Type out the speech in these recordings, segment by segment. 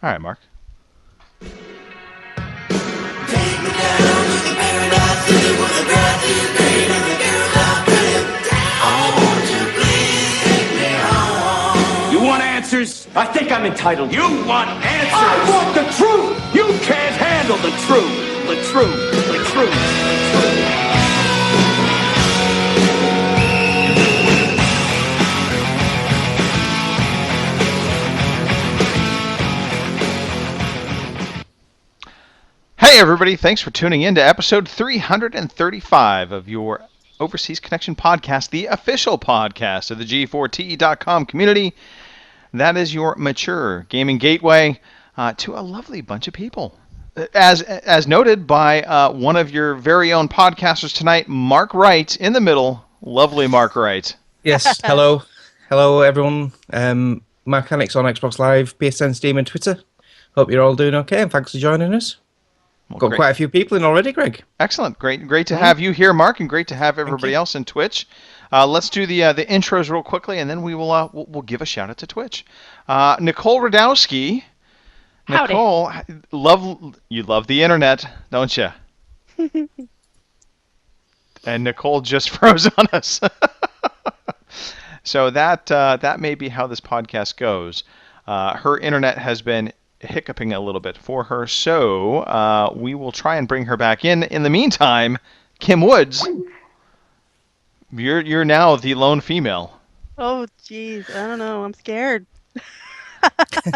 All right, Mark. You want answers? I think I'm entitled. You want answers? I want the truth! You can't handle the truth. The truth. The truth. The truth. Hey, everybody. Thanks for tuning in to episode 335 of your Overseas Connection podcast, the official podcast of the G4TE.com community. That is your mature gaming gateway to a lovely bunch of people. As noted by one of your very own podcasters tonight, Mark Wright, in the middle. Lovely Mark Wright. Yes, hello. Hello, everyone. Mechanics on Xbox Live, PSN, Steam, and Twitter. Hope you're all doing okay, and thanks for joining us. Well, Got quite a few people in already, Greg. Excellent. Great to have you here, Mark, and great to have everybody else in Twitch. Let's do the intros real quickly, and then we will we'll give a shout out to Twitch. Nicole Radowski. Howdy. Nicole, you love the internet, don't you? And Nicole just froze on us. So that may be how this podcast goes. Her internet has been hiccuping a little bit for her, so we will try and bring her back in. In the meantime, Kim Woods, you're now the lone female. Oh, jeez. I don't know. I'm scared.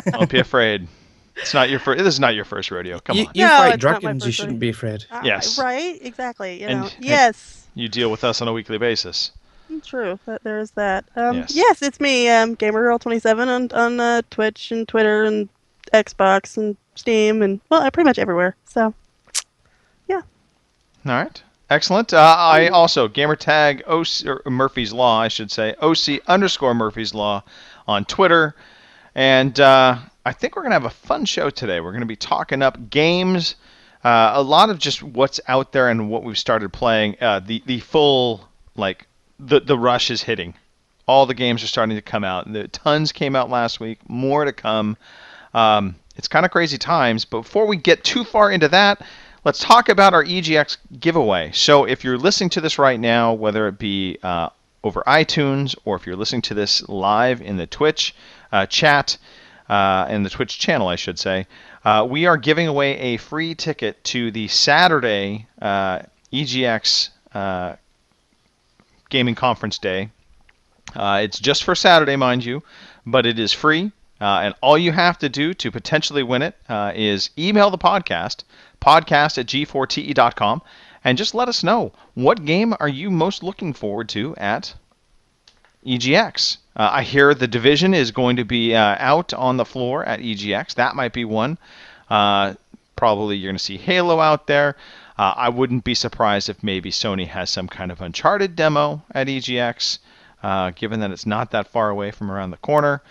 Don't be afraid. It's not your first. This is not your first rodeo. Come on. You No, fight it's not my dragons, you first shouldn't be afraid. Yes. Right? Exactly. You know. And- Yes. You deal with us on a weekly basis. True. There's that. Yes. Yes, it's me, GamerGirl27 on Twitch and Twitter and Xbox and Steam and, well, pretty much everywhere. So, yeah. All right. Excellent. I also, gamertag OC, or Murphy's Law, I should say, OC_Murphy's Law on Twitter. And I think we're going to have a fun show today. We're going to be talking up games, a lot of just what's out there and what we've started playing. The full, like, the rush is hitting. All the games are starting to come out. The tons came out last week, more to come. It's kind of crazy times, but before we get too far into that, let's talk about our EGX giveaway. So if you're listening to this right now, whether it be over iTunes or if you're listening to this live in the Twitch chat, in the Twitch channel, I should say, we are giving away a free ticket to the Saturday EGX Gaming Conference Day. It's just for Saturday, mind you, but it is free. And all you have to do to potentially win it is email the podcast at g4te.com, and just let us know, what game are you most looking forward to at EGX? I hear The Division is going to be out on the floor at EGX. That might be one. Probably you're going to see Halo out there. I wouldn't be surprised if maybe Sony has some kind of Uncharted demo at EGX, given that it's not that far away from around the corner.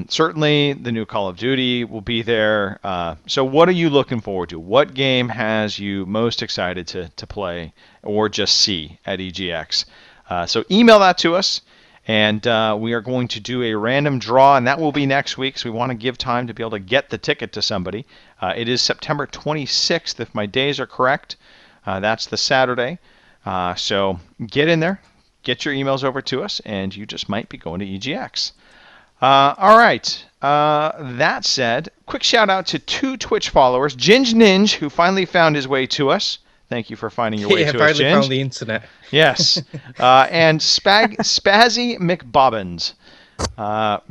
Certainly, the new Call of Duty will be there. So what are you looking forward to? What game has you most excited to play or just see at EGX? So email that to us, and we are going to do a random draw, and that will be next week, so we want to give time to be able to get the ticket to somebody. It is September 26th, if my days are correct. That's the Saturday. So get in there, get your emails over to us, and you just might be going to EGX. All right. That said, quick shout out to 2 Twitch followers, Ginge Ninja, who finally found his way to us. Thank you for finding your way to us, finally Ginge. found the internet. Yes. And Spazzy McBobbins.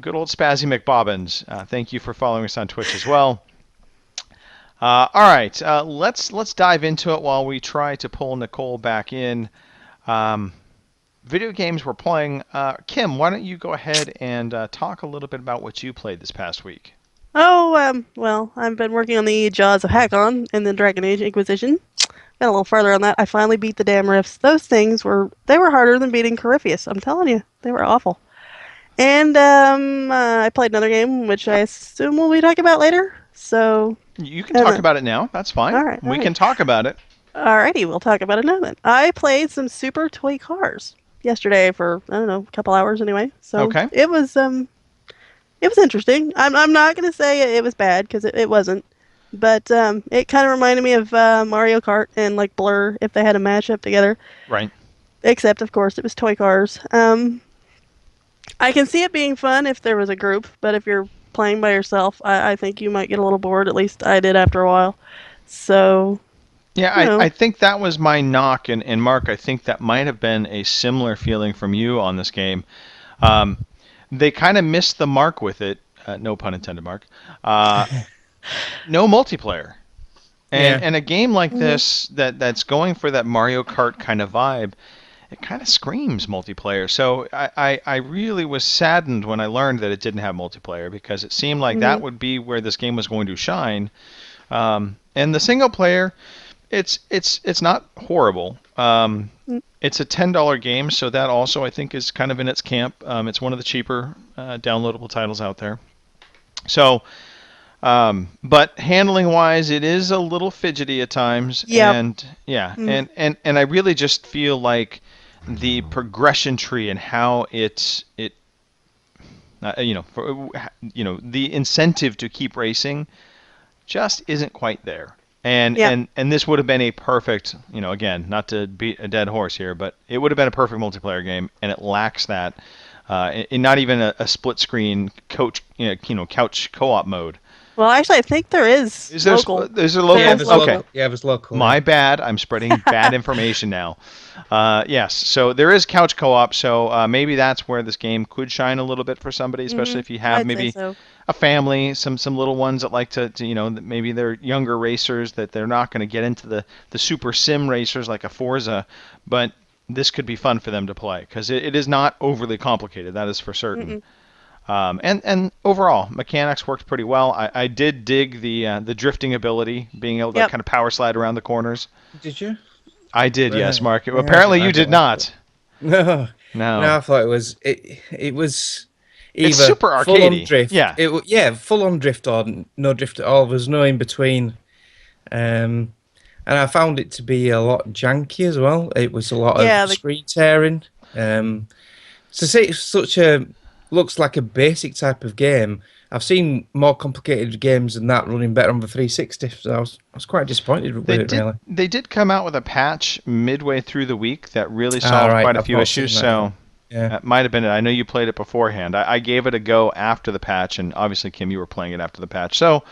Good old Spazzy McBobbins. Thank you for following us on Twitch as well. All right. Let's dive into it while we try to pull Nicole back in. Video games we're playing. Kim, why don't you go ahead and talk a little bit about what you played this past week? Oh, well, I've been working on the Jaws of Hakon and the Dragon Age Inquisition. Got a little further on that. I finally beat the damn rifts. Those things were harder than beating Corypheus. I'm telling you, they were awful. And I played another game, which I assume we'll be talking about later. So You can talk about it now. That's fine. All right, We can talk about it. Alrighty, we'll talk about it now then. I played some Super Toy Cars yesterday for, I don't know, a couple hours anyway. So Okay. it was It was interesting. I'm not gonna say it was bad because it wasn't, but it kind of reminded me of Mario Kart and like Blur if they had a mashup together. Right. Except of course it was toy cars. I can see it being fun if there was a group, but if you're playing by yourself, I think you might get a little bored. At least I did after a while. So Yeah, you know. I think that was my knock, and Mark, I think that might have been a similar feeling from you on this game. They kind of missed the mark with it. No pun intended, Mark. No multiplayer. Yeah. And a game like this that's going for that Mario Kart kind of vibe, it kind of screams multiplayer. So I really was saddened when I learned that it didn't have multiplayer because it seemed like that would be where this game was going to shine. And the single player, it's not horrible. It's a $10 game, so that also I think is kind of in its camp. It's one of the cheaper downloadable titles out there. So, but handling wise, it is a little fidgety at times. Yep. And yeah, and I really just feel like the progression tree and how the incentive to keep racing just isn't quite there. And Yeah. and this would have been a perfect, again, not to beat a dead horse here, but it would have been a perfect multiplayer game, and it lacks that. In not even a split screen couch co-op mode. Well, actually, I think there is. Is there local. is there local? Yeah, there's Okay. local. Yeah, there's local. My bad. I'm spreading bad information now. Yes, so there is couch co-op, so maybe that's where this game could shine a little bit for somebody, especially if you have I'd say maybe so. a family, some little ones that like to maybe they're younger racers that they're not going to get into the super sim racers like a Forza, but this could be fun for them to play because it is not overly complicated. That is for certain. And overall, mechanics worked pretty well. I did dig the drifting ability, being able to Yep. kind of power slide around the corners. Did you? I did, yes, Right. Mark. Yeah, Apparently I you did don't like not. No. No. No, I thought it was it was either It's super full on arcadey. drift. Yeah. Full on drift or no drift at all. There's no in between. And I found it to be a lot janky as well. It was a lot Yeah, of the- screen tearing. To say it's such a looks like a basic type of game. I've seen more complicated games than that running better on the 360. So I was quite disappointed with it, really. They did come out with a patch midway through the week that really solved right. quite a I've few not issues. seen that. So Yeah. that might have been it. I know you played it beforehand. I gave it a go after the patch, and obviously Kim, you were playing it after the patch. So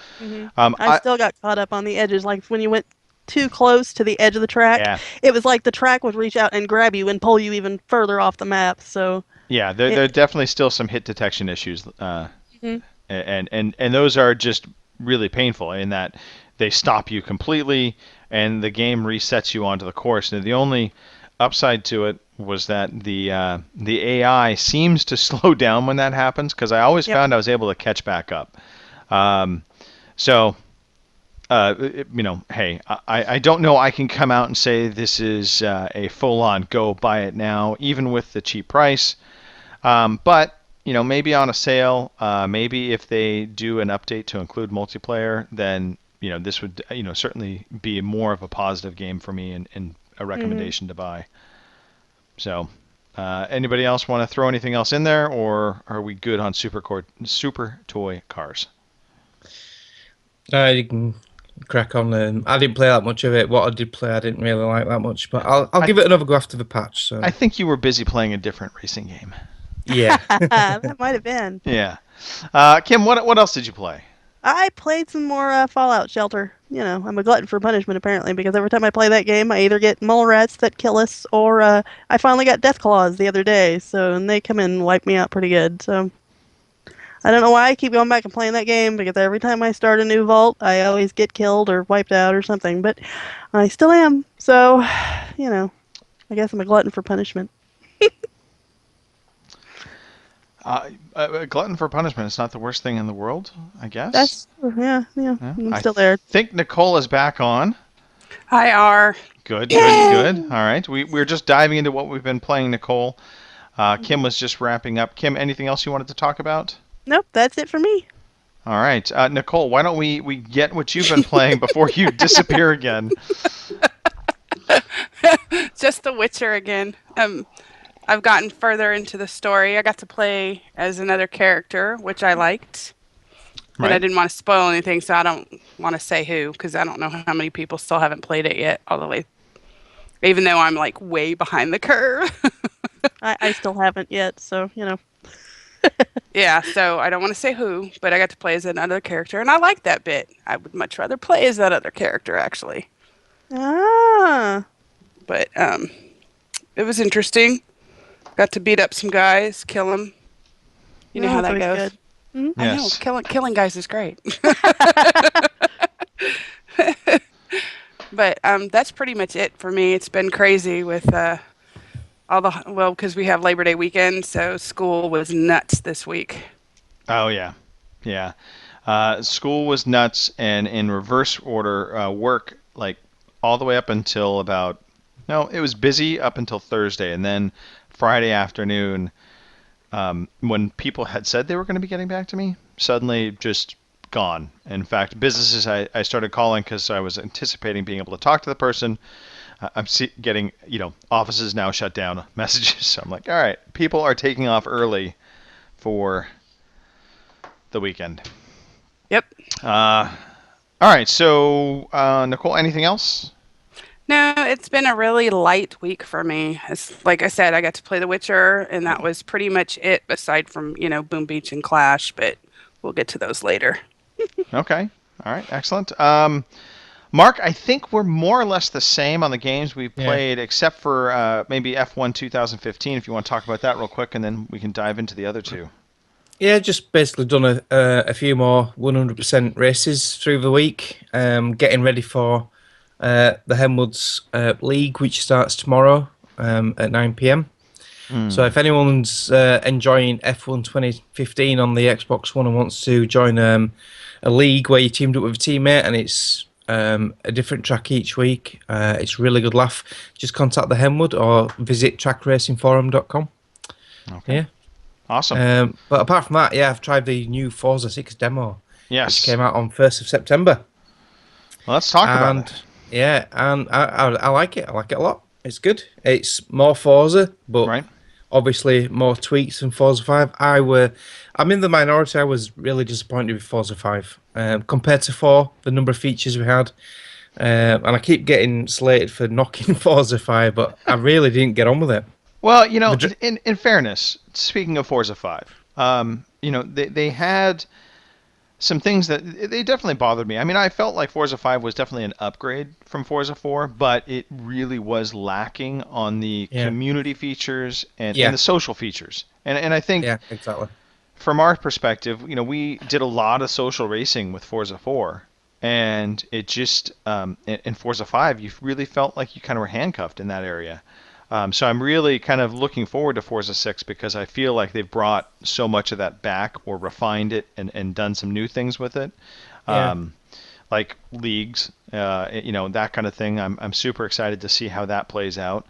I still got caught up on the edges. Like when you went too close to the edge of the track, Yeah. it was like the track would reach out and grab you and pull you even further off the map. So yeah, there are definitely still some hit detection issues, and those are just really painful in that they stop you completely, and the game resets you onto the course. And the only upside to it was that the AI seems to slow down when that happens, because I always Yep. found I was able to catch back up. Hey, I don't know I can come out and say this is a full-on go buy it now, even with the cheap price. But, maybe on a sale, maybe if they do an update to include multiplayer, then, this would, certainly be more of a positive game for me and a recommendation to buy. So, anybody else want to throw anything else in there, or are we good on Super Toy Cars? You can crack on. I didn't play that much of it. What I did play, I didn't really like that much. But I'll give it another go after the patch. So I think you were busy playing a different racing game. yeah, that might have been. Yeah. Kim, what else did you play? I played some more Fallout Shelter. I'm a glutton for punishment apparently because every time I play that game, I either get mole rats that kill us, or I finally got death claws the other day. So and they come in and wipe me out pretty good. So I don't know why I keep going back and playing that game because every time I start a new vault, I always get killed or wiped out or something. But I still am. So, I guess I'm a glutton for punishment. A glutton for punishment is not the worst thing in the world, I guess. That's yeah. I'm I still there. think Nicole is back on. Hi, R. Good. All right. We're just diving into what we've been playing, Nicole. Kim was just wrapping up. Kim, anything else you wanted to talk about? Nope, that's it for me. All right. Nicole, why don't we get what you've been playing before you disappear again? Just The Witcher again. I've gotten further into the story. I got to play as another character, which I liked. And I Right. didn't want to spoil anything, so I don't want to say who, because I don't know how many people still haven't played it yet, all the way. Even though I'm like way behind the curve. I still haven't yet, so you know. Yeah, so I don't want to say who, but I got to play as another character, and I like that bit. I would much rather play as that other character, actually. Ah. But it was interesting. Got to beat up some guys, kill them. You know Oh, how that's that always goes. good. I know, Yes. killing guys is great. But that's pretty much it for me. It's been crazy with because we have Labor Day weekend, so school was nuts this week. Oh yeah, yeah. School was nuts, and in reverse order, work like all the way up until about no, it was busy up until Thursday, and then Friday afternoon, when people had said they were going to be getting back to me, suddenly just gone. In fact, businesses I started calling because I was anticipating being able to talk to the person. Getting, offices now shut down messages. So I'm like, all right, people are taking off early for the weekend. Yep. All right, so Nicole, anything else? No, it's been a really light week for me. It's, like I said, I got to play The Witcher, and that was pretty much it, aside from, Boom Beach and Clash, but we'll get to those later. Okay. All right. Excellent. Mark, I think we're more or less the same on the games we've played, except for maybe F1 2015. If you want to talk about that real quick, and then we can dive into the other two. Yeah, just basically done a few more 100% races through the week, getting ready for the Henwoods League, which starts tomorrow at 9 p.m. So if anyone's enjoying F1 2015 on the Xbox One and wants to join a league where you teamed up with a teammate and it's a different track each week, it's a really good laugh. Just contact the Henwood or visit trackracingforum.com. Okay. Yeah. Awesome. But apart from that, yeah, I've tried the new Forza 6 demo, Yes. which came out on 1st of September. Well, let's talk about it. Yeah, and I like it. I like it a lot. It's good. It's more Forza, but Right. obviously more tweaks than Forza 5. I'm in the minority. I was really disappointed with Forza 5 compared to 4. The number of features we had, and I keep getting slated for knocking Forza 5, but I really didn't get on with it. Well, in fairness, speaking of Forza 5, they had some things that they definitely bothered me. I mean, I felt like Forza 5 was definitely an upgrade from Forza 4, but it really was lacking on the community features and the social features. And I think exactly. From our perspective, we did a lot of social racing with Forza 4, and it just in Forza 5, you really felt like you kind of were handcuffed in that area. So I'm really kind of looking forward to Forza 6 because I feel like they've brought so much of that back or refined it and done some new things with it. Like leagues, that kind of thing. I'm super excited to see how that plays out.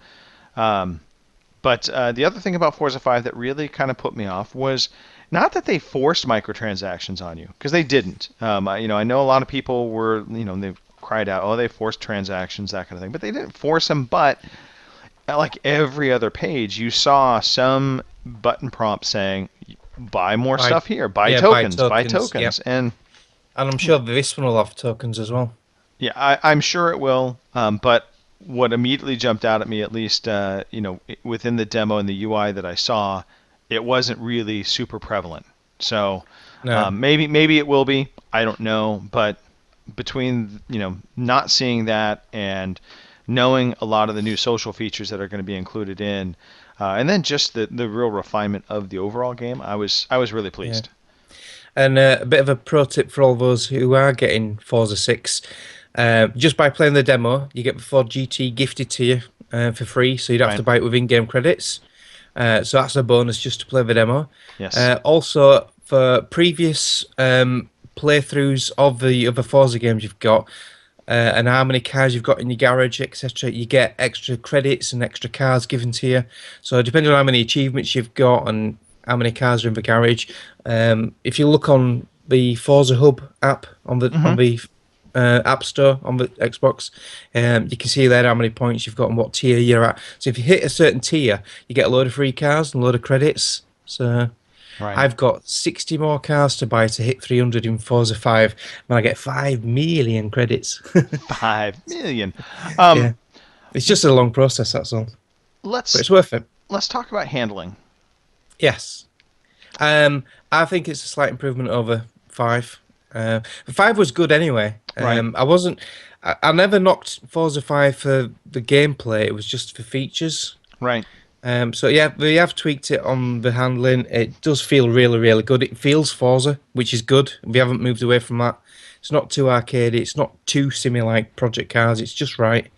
But the other thing about Forza 5 that really kind of put me off was not that they forced microtransactions on you, because they didn't. I know a lot of people were, they cried out, oh, they forced transactions, that kind of thing. But they didn't force them, but like every other page, you saw some button prompt saying, buy more stuff here, buy tokens, buy tokens. Yep. And I'm sure this one will have tokens as well. Yeah, I'm sure it will. But what immediately jumped out at me, at least, within the demo and the UI that I saw, it wasn't really super prevalent. So maybe it will be. I don't know. But between, not seeing that and knowing a lot of the new social features that are going to be included in, and then just the real refinement of the overall game, I was really pleased. Yeah. And a bit of a pro tip for all those who are getting Forza 6, just by playing the demo, you get the Ford GT gifted to you for free, so you don't have to buy it with in-game credits. So that's a bonus just to play the demo. Yes. Also, for previous playthroughs of the other Forza games you've got, and how many cars you've got in your garage, etc., you get extra credits and extra cars given to you. So depending on how many achievements you've got and how many cars are in the garage, if you look on the Forza Hub app on the App Store on the Xbox. You can see there how many points you've got and what tier you're at. So if you hit a certain tier, you get a load of free cars and a load of credits. So Right. I've got 60 more cars to buy to hit 300 in Forza 5, and I get 5 million credits. 5 million. Yeah. It's just a long process, that's all. But it's worth it. Let's talk about handling. Yes. I think it's a slight improvement over 5. 5 was good anyway. Right. I never knocked Forza 5 for the gameplay. It was just for features. Right. So yeah, we have tweaked it on the handling. It does feel really, really good. It feels Forza, which is good. We haven't moved away from that. It's not too arcadey. It's not too simi-like Project Cars. It's just right.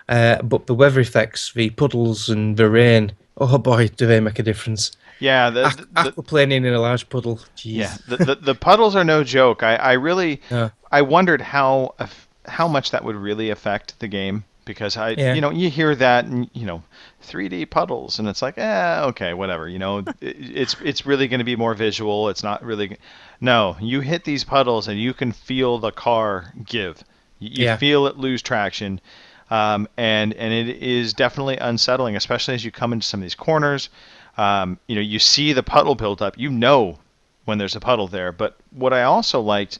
But the weather effects, the puddles and the rain, oh boy, do they make a difference. Yeah. Aquaplaning in a large puddle. Jeez. Yeah. The puddles are no joke. I really I wondered how much that would really affect the game, because you hear that and 3D puddles and it's like okay, whatever, it's really going to be more visual. It's not really. No, you hit these puddles and you can feel the car give. You feel it lose traction, and it is definitely unsettling, especially as you come into some of these corners. You see the puddle build up. When there's a puddle there. But what I also liked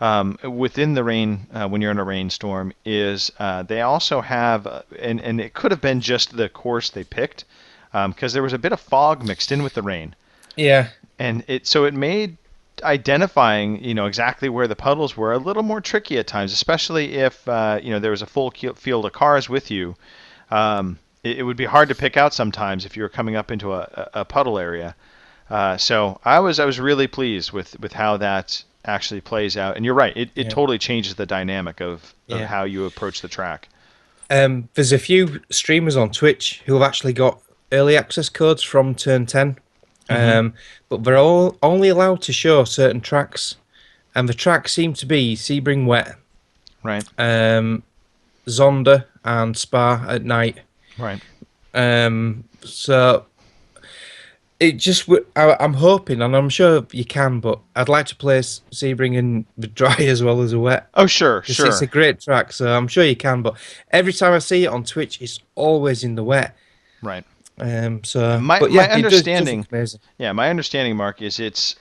within the rain, when you're in a rainstorm, is they also have, and it could have been just the course they picked, because there was a bit of fog mixed in with the rain. Yeah. And it made identifying, exactly where the puddles were a little more tricky at times, especially if there was a full field of cars with you. It would be hard to pick out sometimes if you were coming up into a puddle area. So I was really pleased with how that actually plays out. And you're right, it totally changes the dynamic of how you approach the track. There's a few streamers on Twitch who have actually got early access codes from Turn 10. But they're all only allowed to show certain tracks. And the tracks seem to be Sebring Wet, Right. Zonda and Spa at night. Right. So it just I'm hoping, and I'm sure you can, but I'd like to play Sebring in the dry as well as the wet. Oh, sure. It's a great track, so I'm sure you can, but every time I see it on Twitch, it's always in the wet. Right. So my understanding, it does my understanding, Mark, is it's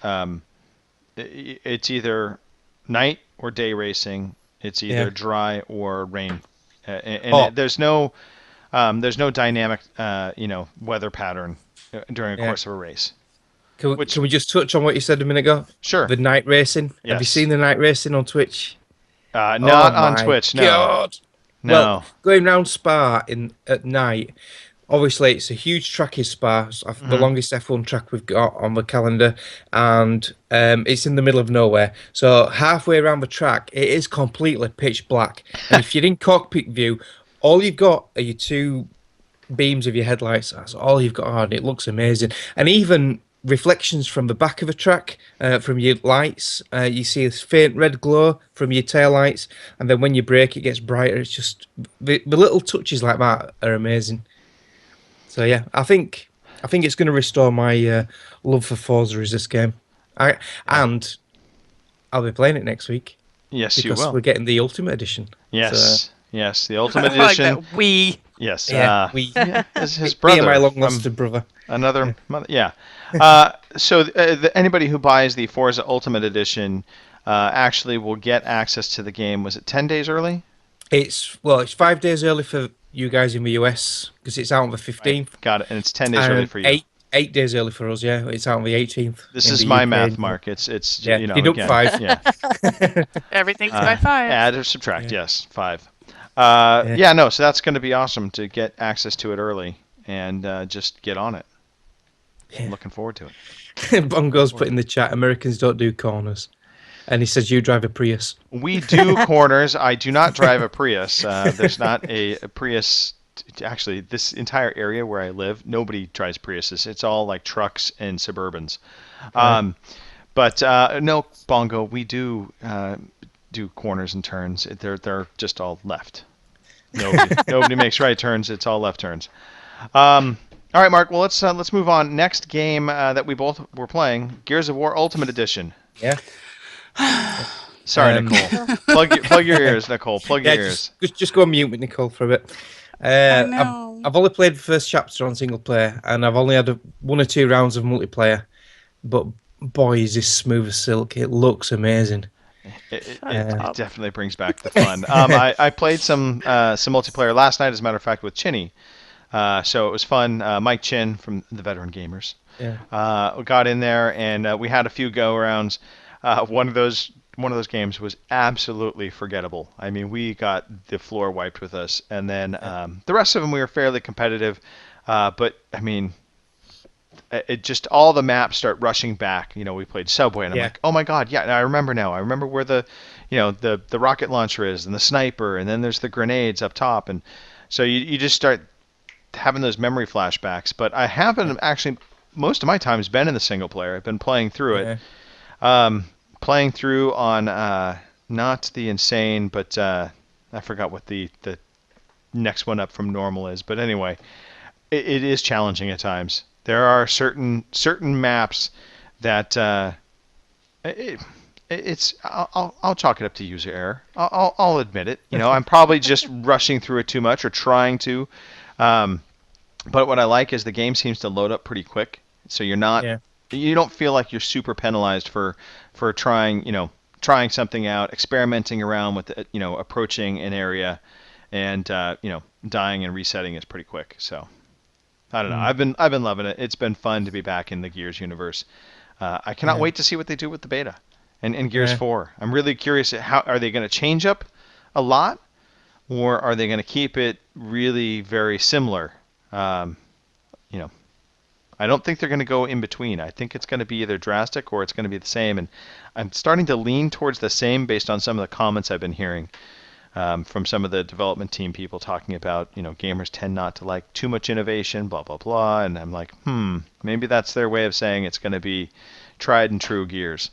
either night or day racing. It's either dry or rain, and there's no dynamic, weather pattern during the course of a race. Can we just touch on what you said a minute ago? Sure. The night racing. Yes. Have you seen the night racing on Twitch? Not on Twitch. No. God. No. Well, going round Spa at night. Obviously, it's a huge track in Spa. It's the longest F1 track we've got on the calendar, and it's in the middle of nowhere. So halfway around the track, it is completely pitch black. And if you're in cockpit view, all you've got are your two beams of your headlights. That's all you've got on. It looks amazing. And even reflections from the back of the track, from your lights, you see this faint red glow from your tail lights, and then when you brake, it gets brighter. It's just the little touches like that are amazing. So yeah, I think it's going to restore my love for Forza as this game, and I'll be playing it next week. Yes, you because will. we're getting the Ultimate Edition. Yes, yes, the Ultimate I like Edition. that. We. Yes, his Me brother. and my long-lost brother. Another mother. Yeah. So anybody who buys the Forza Ultimate Edition actually will get access to the game. Was it 10 days early? It's 5 days early for you guys in the US because it's out on the 15th. Right. Got it, and it's 10 days early for you. Eight days early for us. Yeah, it's out on the 18th. This is my math, Mark. It's deduct again, 5. Yeah. Everything's by 5. Add or subtract. Yes, 5. So that's going to be awesome to get access to it early and just get on it. I'm looking forward to it. Bongo's put in the chat, Americans don't do corners. And he says, you drive a Prius. We do corners. I do not drive a Prius. There's not a Prius. Actually, this entire area where I live, nobody drives Priuses. It's all like trucks and Suburbans. But no, Bongo, we do corners and turns. They're just all left. Nobody makes right turns. It's all left turns. All right, Mark. Well, let's move on. Next game that we both were playing, Gears of War Ultimate Edition. Yeah. Sorry, Um, Nicole. Plug your ears, Nicole. Plug your Yeah, ears. just go on mute with Nicole for a bit. know. I've only played the first chapter on single player, and I've only had one or two rounds of multiplayer. But boy, is this smooth as silk! It looks amazing. It up. definitely brings back the fun. I played some multiplayer last night, as a matter of fact, with Chinny. So it was fun. Mike Chin from the Veteran Gamers Yeah. got in there, and we had a few go rounds. One of those games was absolutely forgettable. I mean, we got the floor wiped with us, and then the rest of them we were fairly competitive. But I mean, it just all the maps start rushing back. We played Subway, and I'm Yeah. like, oh my god, yeah, I remember now. I remember where the rocket launcher is, and the sniper, and then there's the grenades up top, and so you just start having those memory flashbacks. But I haven't actually. Most of my time has been in the single player. I've been playing through it. Playing through on not the insane, but I forgot what the next one up from normal is. But anyway, it is challenging at times. There are certain maps that I'll chalk it up to user error. I'll admit it. I'm probably just rushing through it too much or trying to. But what I like is the game seems to load up pretty quick, so you're not. Yeah. You don't feel like you're super penalized for trying something out, experimenting around with approaching an area, and dying and resetting is pretty quick. So I don't know. I've been loving it. It's been fun to be back in the Gears universe. I cannot wait to see what they do with the beta and Gears 4. I'm really curious. How are they going to change up a lot, or are they going to keep it really very similar? I don't think they're going to go in between. I think it's going to be either drastic or it's going to be the same. And I'm starting to lean towards the same based on some of the comments I've been hearing from some of the development team people talking about, gamers tend not to like too much innovation, blah, blah, blah. And I'm like, maybe that's their way of saying it's going to be tried and true Gears.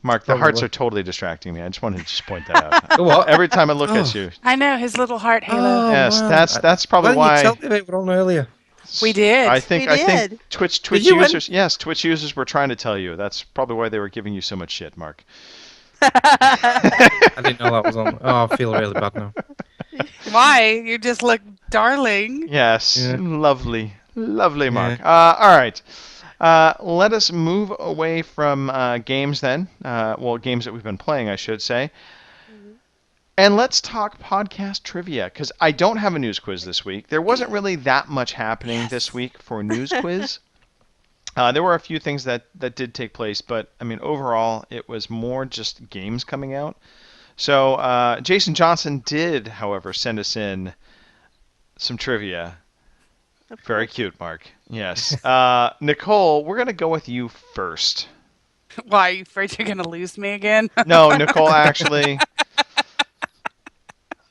Mark, the hearts are totally distracting me. I just wanted to just point that out. What? Every time I look at you. I know his little heart halo. Oh, Yes, wow. that's probably Why didn't why. you tell me about it on earlier? We did. I think We did. Twitch you win? users, yes, Twitch users were trying to tell you. That's probably why they were giving you so much shit, Mark. I didn't know that was on. Oh, I feel really bad now. Why? You just look darling. Yes, Yeah. lovely, Mark. All right, let us move away from games then. Games that we've been playing, I should say. And let's talk podcast trivia, because I don't have a news quiz this week. There wasn't really that much happening this week for a news quiz. There were a few things that did take place, but I mean, overall, it was more just games coming out. So Jason Johnson did, however, send us in some trivia. Very cute, Mark. Yes. Nicole, we're going to go with you first. Why? Are you afraid you're going to lose me again? No, Nicole, actually,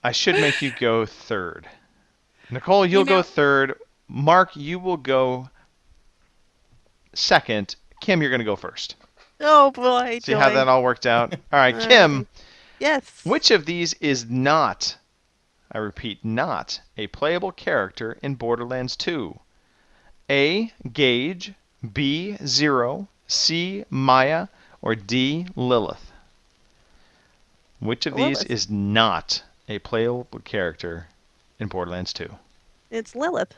I should make you go third. Nicole, you'll go third. Mark, you will go second. Kim, you're going to go first. Oh boy. See how joy. that all worked out? All right, Kim, Yes. which of these is not, I repeat, not a playable character in Borderlands 2? A. Gage, B. Zero, C. Maya, or D. Lilith? Which of these Lilith. is not a playable character in Borderlands 2? It's Lilith.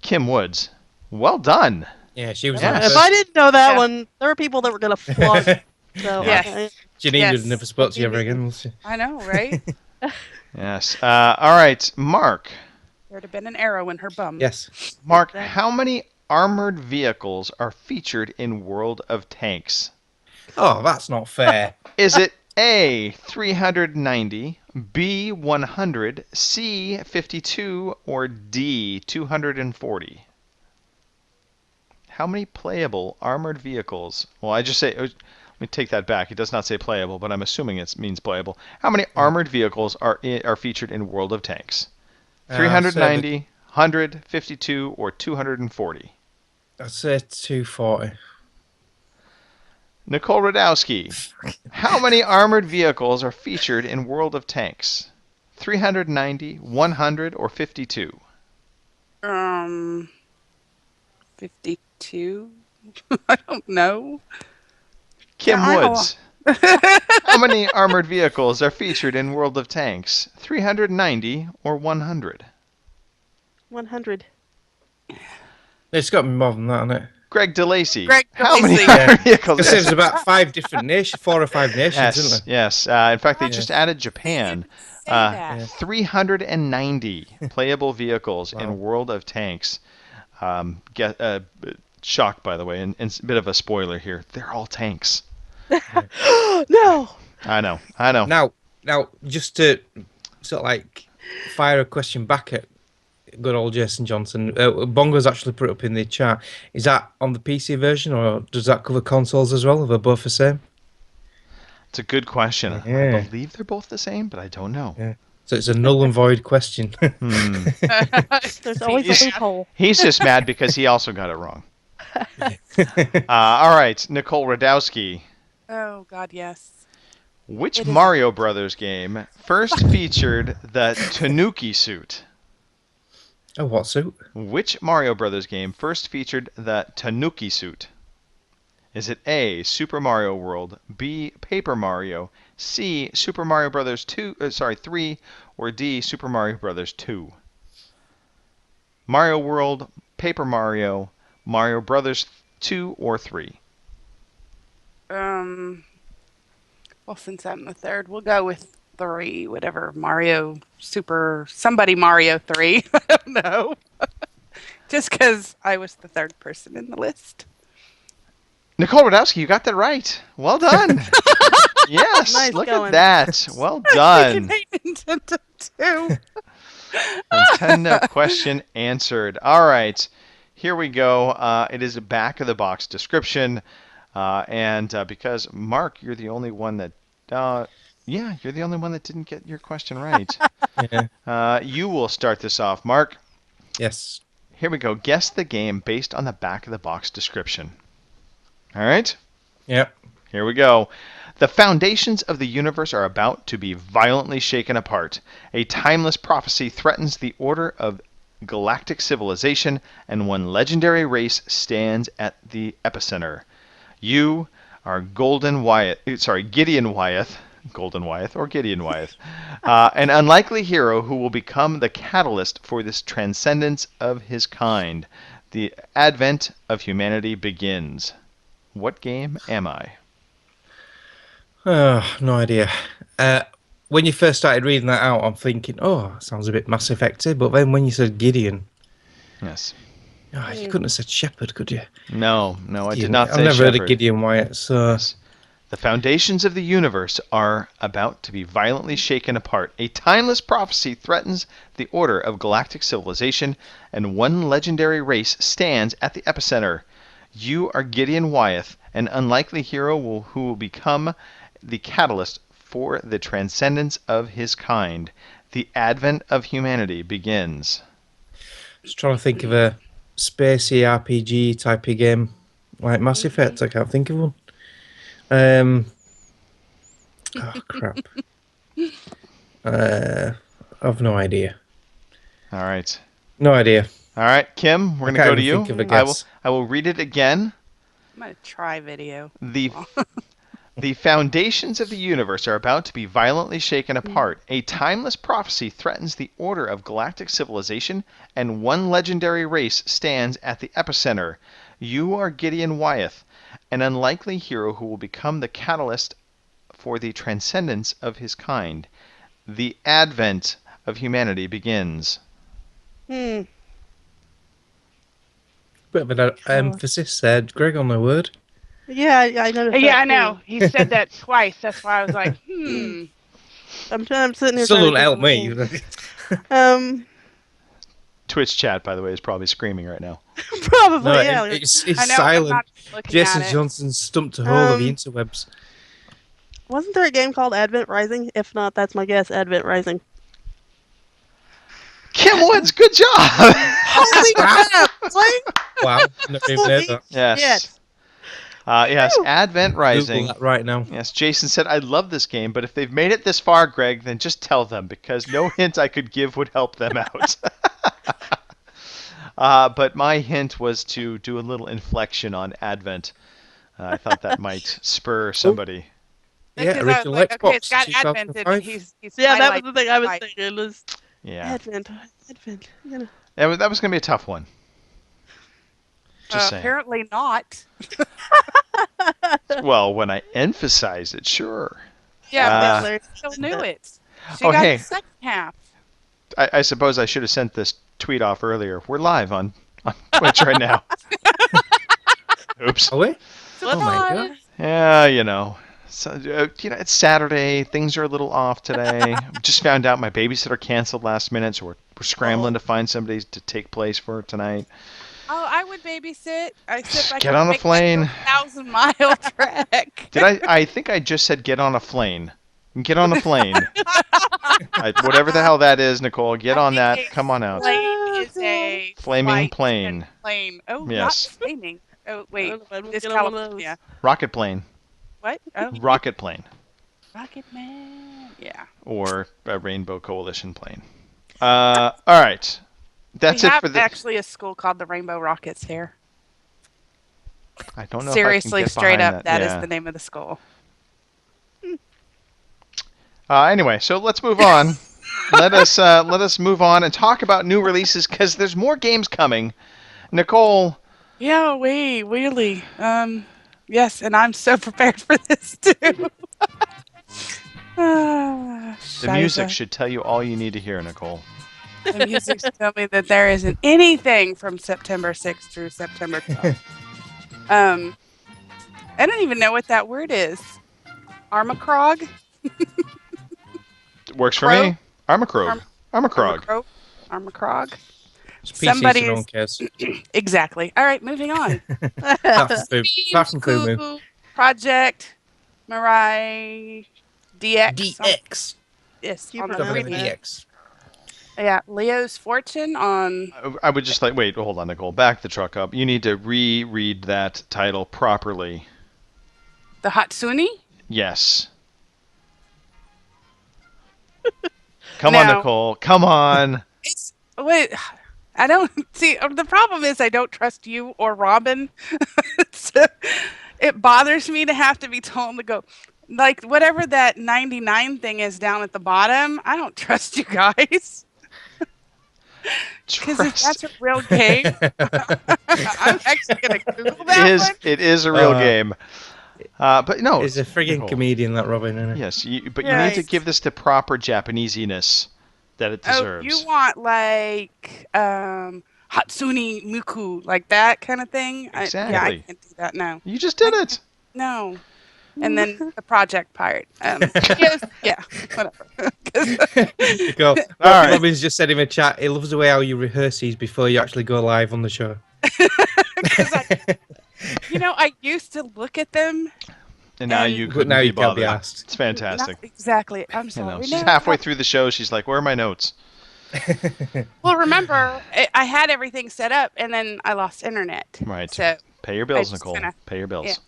Kim Woods. Well done. Yeah, she was. Yes. on If first. I didn't know that Yeah. one, there were people that were gonna flog. So Yes. Janine Yes. would never spoke to you ever again, will she? I know, right? Yes. All right, Mark. There'd have been an arrow in her bum. Yes. Mark, how many armored vehicles are featured in World of Tanks? Oh, that's not fair. Is it A, 390, B, 100, C, 52, or D, 240? How many playable armored vehicles? Well, I just say, let me take that back. It does not say playable, but I'm assuming it means playable. How many armored vehicles are featured in World of Tanks? 390, 100, 52, or 240? I'd say 240. Nicole Radowski, how many armored vehicles are featured in World of Tanks? 390, 100, or 52? 52. I don't know. Kim I know. Woods. How many armored vehicles are featured in World of Tanks? 390 or 100? 100. It's got to be more than that, hasn't it? Greg DeLacy. Greg How many DeLacy. armored vehicles? Because there's about 5 different nations, 4 or 5 nations, Yes, isn't there? yes. In fact, they just added Japan. Say that. 390 playable vehicles in World of Tanks. Shocked, by the way, and a bit of a spoiler here. They're all tanks. No! I know. Now, just to sort of like fire a question back at good old Jason Johnson, Bongo's actually put it up in the chat. Is that on the PC version, or does that cover consoles as well? Are they both the same? It's a good question. Yeah. I believe they're both the same, but I don't know. Yeah. So it's a null and void question. There's always a loophole. He's just mad because he also got it wrong. All right, Nicole Radowski. Oh God, yes. Which Mario Brothers game first featured the Tanuki suit? Oh, what suit? Which Mario Brothers game first featured the Tanuki suit? Is it A, Super Mario World, B, Paper Mario, C, Super Mario Brothers 3, or D, Super Mario Brothers 2? Mario World, Paper Mario, Mario Brothers 2 or 3? Well, since I'm the third, we'll go with 3. Whatever. Mario Mario 3. I don't know. Just because I was the third person in the list. Nicole Radowski, you got that right. Well done. Yes, Nice look going. at that. Well done. Nintendo 2. Nintendo question answered. All right, here we go. It is a back of the box description, and because Mark, you're the only one that, you're the only one that didn't get your question right. Yeah. You will start this off, Mark. Yes. Here we go. Guess the game based on the back of the box description. All right. Yep. Here we go. The foundations of the universe are about to be violently shaken apart. A timeless prophecy threatens the order of galactic civilization, and one legendary race stands at the epicenter. You are Gideon Wyeth, an unlikely hero who will become the catalyst for this transcendence of his kind. The advent of humanity begins. What game am I? Oh, no idea. When you first started reading that out, I'm thinking, oh, sounds a bit Mass Effect-y. But then when you said Gideon, Yes. you couldn't have said Shepard, could you? No, I did Gideon. not say I've never heard of Shepard. Gideon Wyatt, so... Yes. The foundations of the universe are about to be violently shaken apart. A timeless prophecy threatens the order of galactic civilization, and one legendary race stands at the epicenter. You are Gideon Wyeth, an unlikely hero who will become the catalyst for the transcendence of his kind. The advent of humanity begins. Just trying to think of a spacey RPG type of game like Mass Effect. I can't think of one. Oh crap! I've no idea. All right. No idea. All right, Kim, we're going to can't go to even you. think of a guess. I will read it again. I'm going to try video. The foundations of the universe are about to be violently shaken apart. A timeless prophecy threatens the order of galactic civilization, and one legendary race stands at the epicenter. You are Gideon Wyeth, an unlikely hero who will become the catalyst for the transcendence of his kind. The advent of humanity begins. Bit of an emphasis there, Greg, on the word. Yeah, I noticed. Yeah, I that, know. too. He said that twice. That's why I was like, I'm sitting here. Still trying don't to help think me. of Twitch chat, by the way, is probably screaming right now. probably, No, yeah. it's I know. I'm silent. not looking Jason at it. Johnson's stumped a hole of the interwebs. Wasn't there a game called Advent Rising? If not, that's my guess. Advent Rising. Kim Woods, good job! Holy crap! Like, Wow, never even heard that. Yes. Yes, Advent Rising. Google that right now. Yes, Jason said, I love this game, but if they've made it this far, Greg, then just tell them, because no hint I could give would help them out. But my hint was to do a little inflection on Advent. I thought that might spur somebody. Yeah, Because I was original like, okay, Xbox, it's got Advent in it. 2005. He's Yeah, that was Twilight the thing I was Light. thinking. Was Yeah, Advent. Advent. You know. that was going to be a tough one. Just saying. Apparently not. Well, when I emphasize it, sure. Yeah, Uh, but she still knew it. She Oh, got hey. the second half. I suppose I should have sent this tweet off earlier. We're live on Twitch right now. Oops. Are we? What? Oh my god. Yeah, you know. So, it's Saturday. Things are a little off today. Just found out my babysitter canceled last minute, so we're scrambling to find somebody to take place for tonight. Oh, I would babysit. Except I Get could on a make that plane. 1,000-mile trek. Did I think I just said get on a plane. Get on a plane. Whatever the hell that is, Nicole, get on that. Come on out. Plane is a Flaming flight plane. and plane. Oh, Yes. not flaming. Oh, I wait. don't know if I'd It's get on one of those. California. Rocket plane. What? Oh, Rocket plane. Rocket Man. Yeah. Or a Rainbow Coalition plane. All right. That's we it have for the. actually a school called the Rainbow Rockets here. I don't know. Seriously, if I can get straight behind up, that is yeah. the name of the school. Anyway, so let's move on. let us move on and talk about new releases because there's more games coming. Nicole, Yeah, really. Yes, and I'm so prepared for this too. the music should tell you all you need to hear, Nicole. The music should tell me that there isn't anything from September 6th through September 12th. I don't even know what that word is. Armacrog? Works for Crow? me. Armacrog. Armacrog. Armacrog? It's PC, so no Somebody's- one cares. Exactly. All right, moving on. Apart from Fumu. Project Mirai DX. DX. Yes, Keep on the pronouncing preview. that. DX. Yeah, Leo's Fortune on. I would just wait, hold on, Nicole. Back the truck up. You need to reread that title properly. The Hatsune? Yes. Come on, Now- Nicole. Come on. It's wait. I don't see. The problem is I don't trust you or Robin. So it bothers me to have to be told to go. Like whatever that 99 thing is down at the bottom, I don't trust you guys. Because if that's a real game, I'm actually gonna Google that one. It is a real Uh, game. But no. He's a friggin' Nicole. comedian, that Robin, isn't he? Yes, but you need to Right. give this the proper Japanesiness that it Oh, deserves. you want like Hatsune Miku, like that kind of thing? Yeah, I Exactly. can't do that. No, You just did it. no. And then the project part. Yes, yeah, whatever. 'Cause- Go. All right. Robin's just said in a chat, he loves the way how you rehearse these before you actually go live on the show. I used to look at them. And now And- you But couldn't now be you can't be bothered. asked. It's fantastic. Not exactly. I'm You sorry. know, she's No, halfway through the show. She's like, "Where are my notes?" Well, remember, I had everything set up, and then I lost internet. Right. So Pay your bills, just Nicole. kinda- Pay your bills.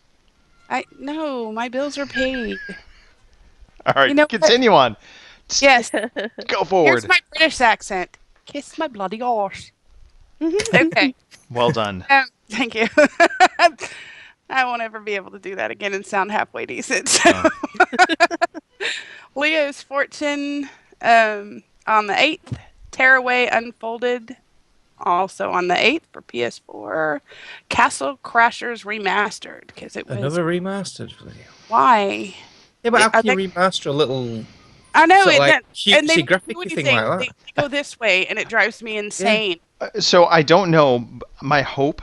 yeah. No, my bills are paid. All right, You know what? continue on. Yes. Go forward. Here's my British accent. Kiss my bloody arse. Okay. Well done. Thank you. I won't ever be able to do that again and sound halfway decent. So. Leo's Fortune on the 8th. Tearaway Unfolded also on the 8th for PS4. Castle Crashers Remastered because it was Another remastered. why. Yeah, but how I can you remaster a little I know sort it of like and they cutesy don't do graphic thing anything. like that? They go this way and it drives me insane. So I don't know. My hope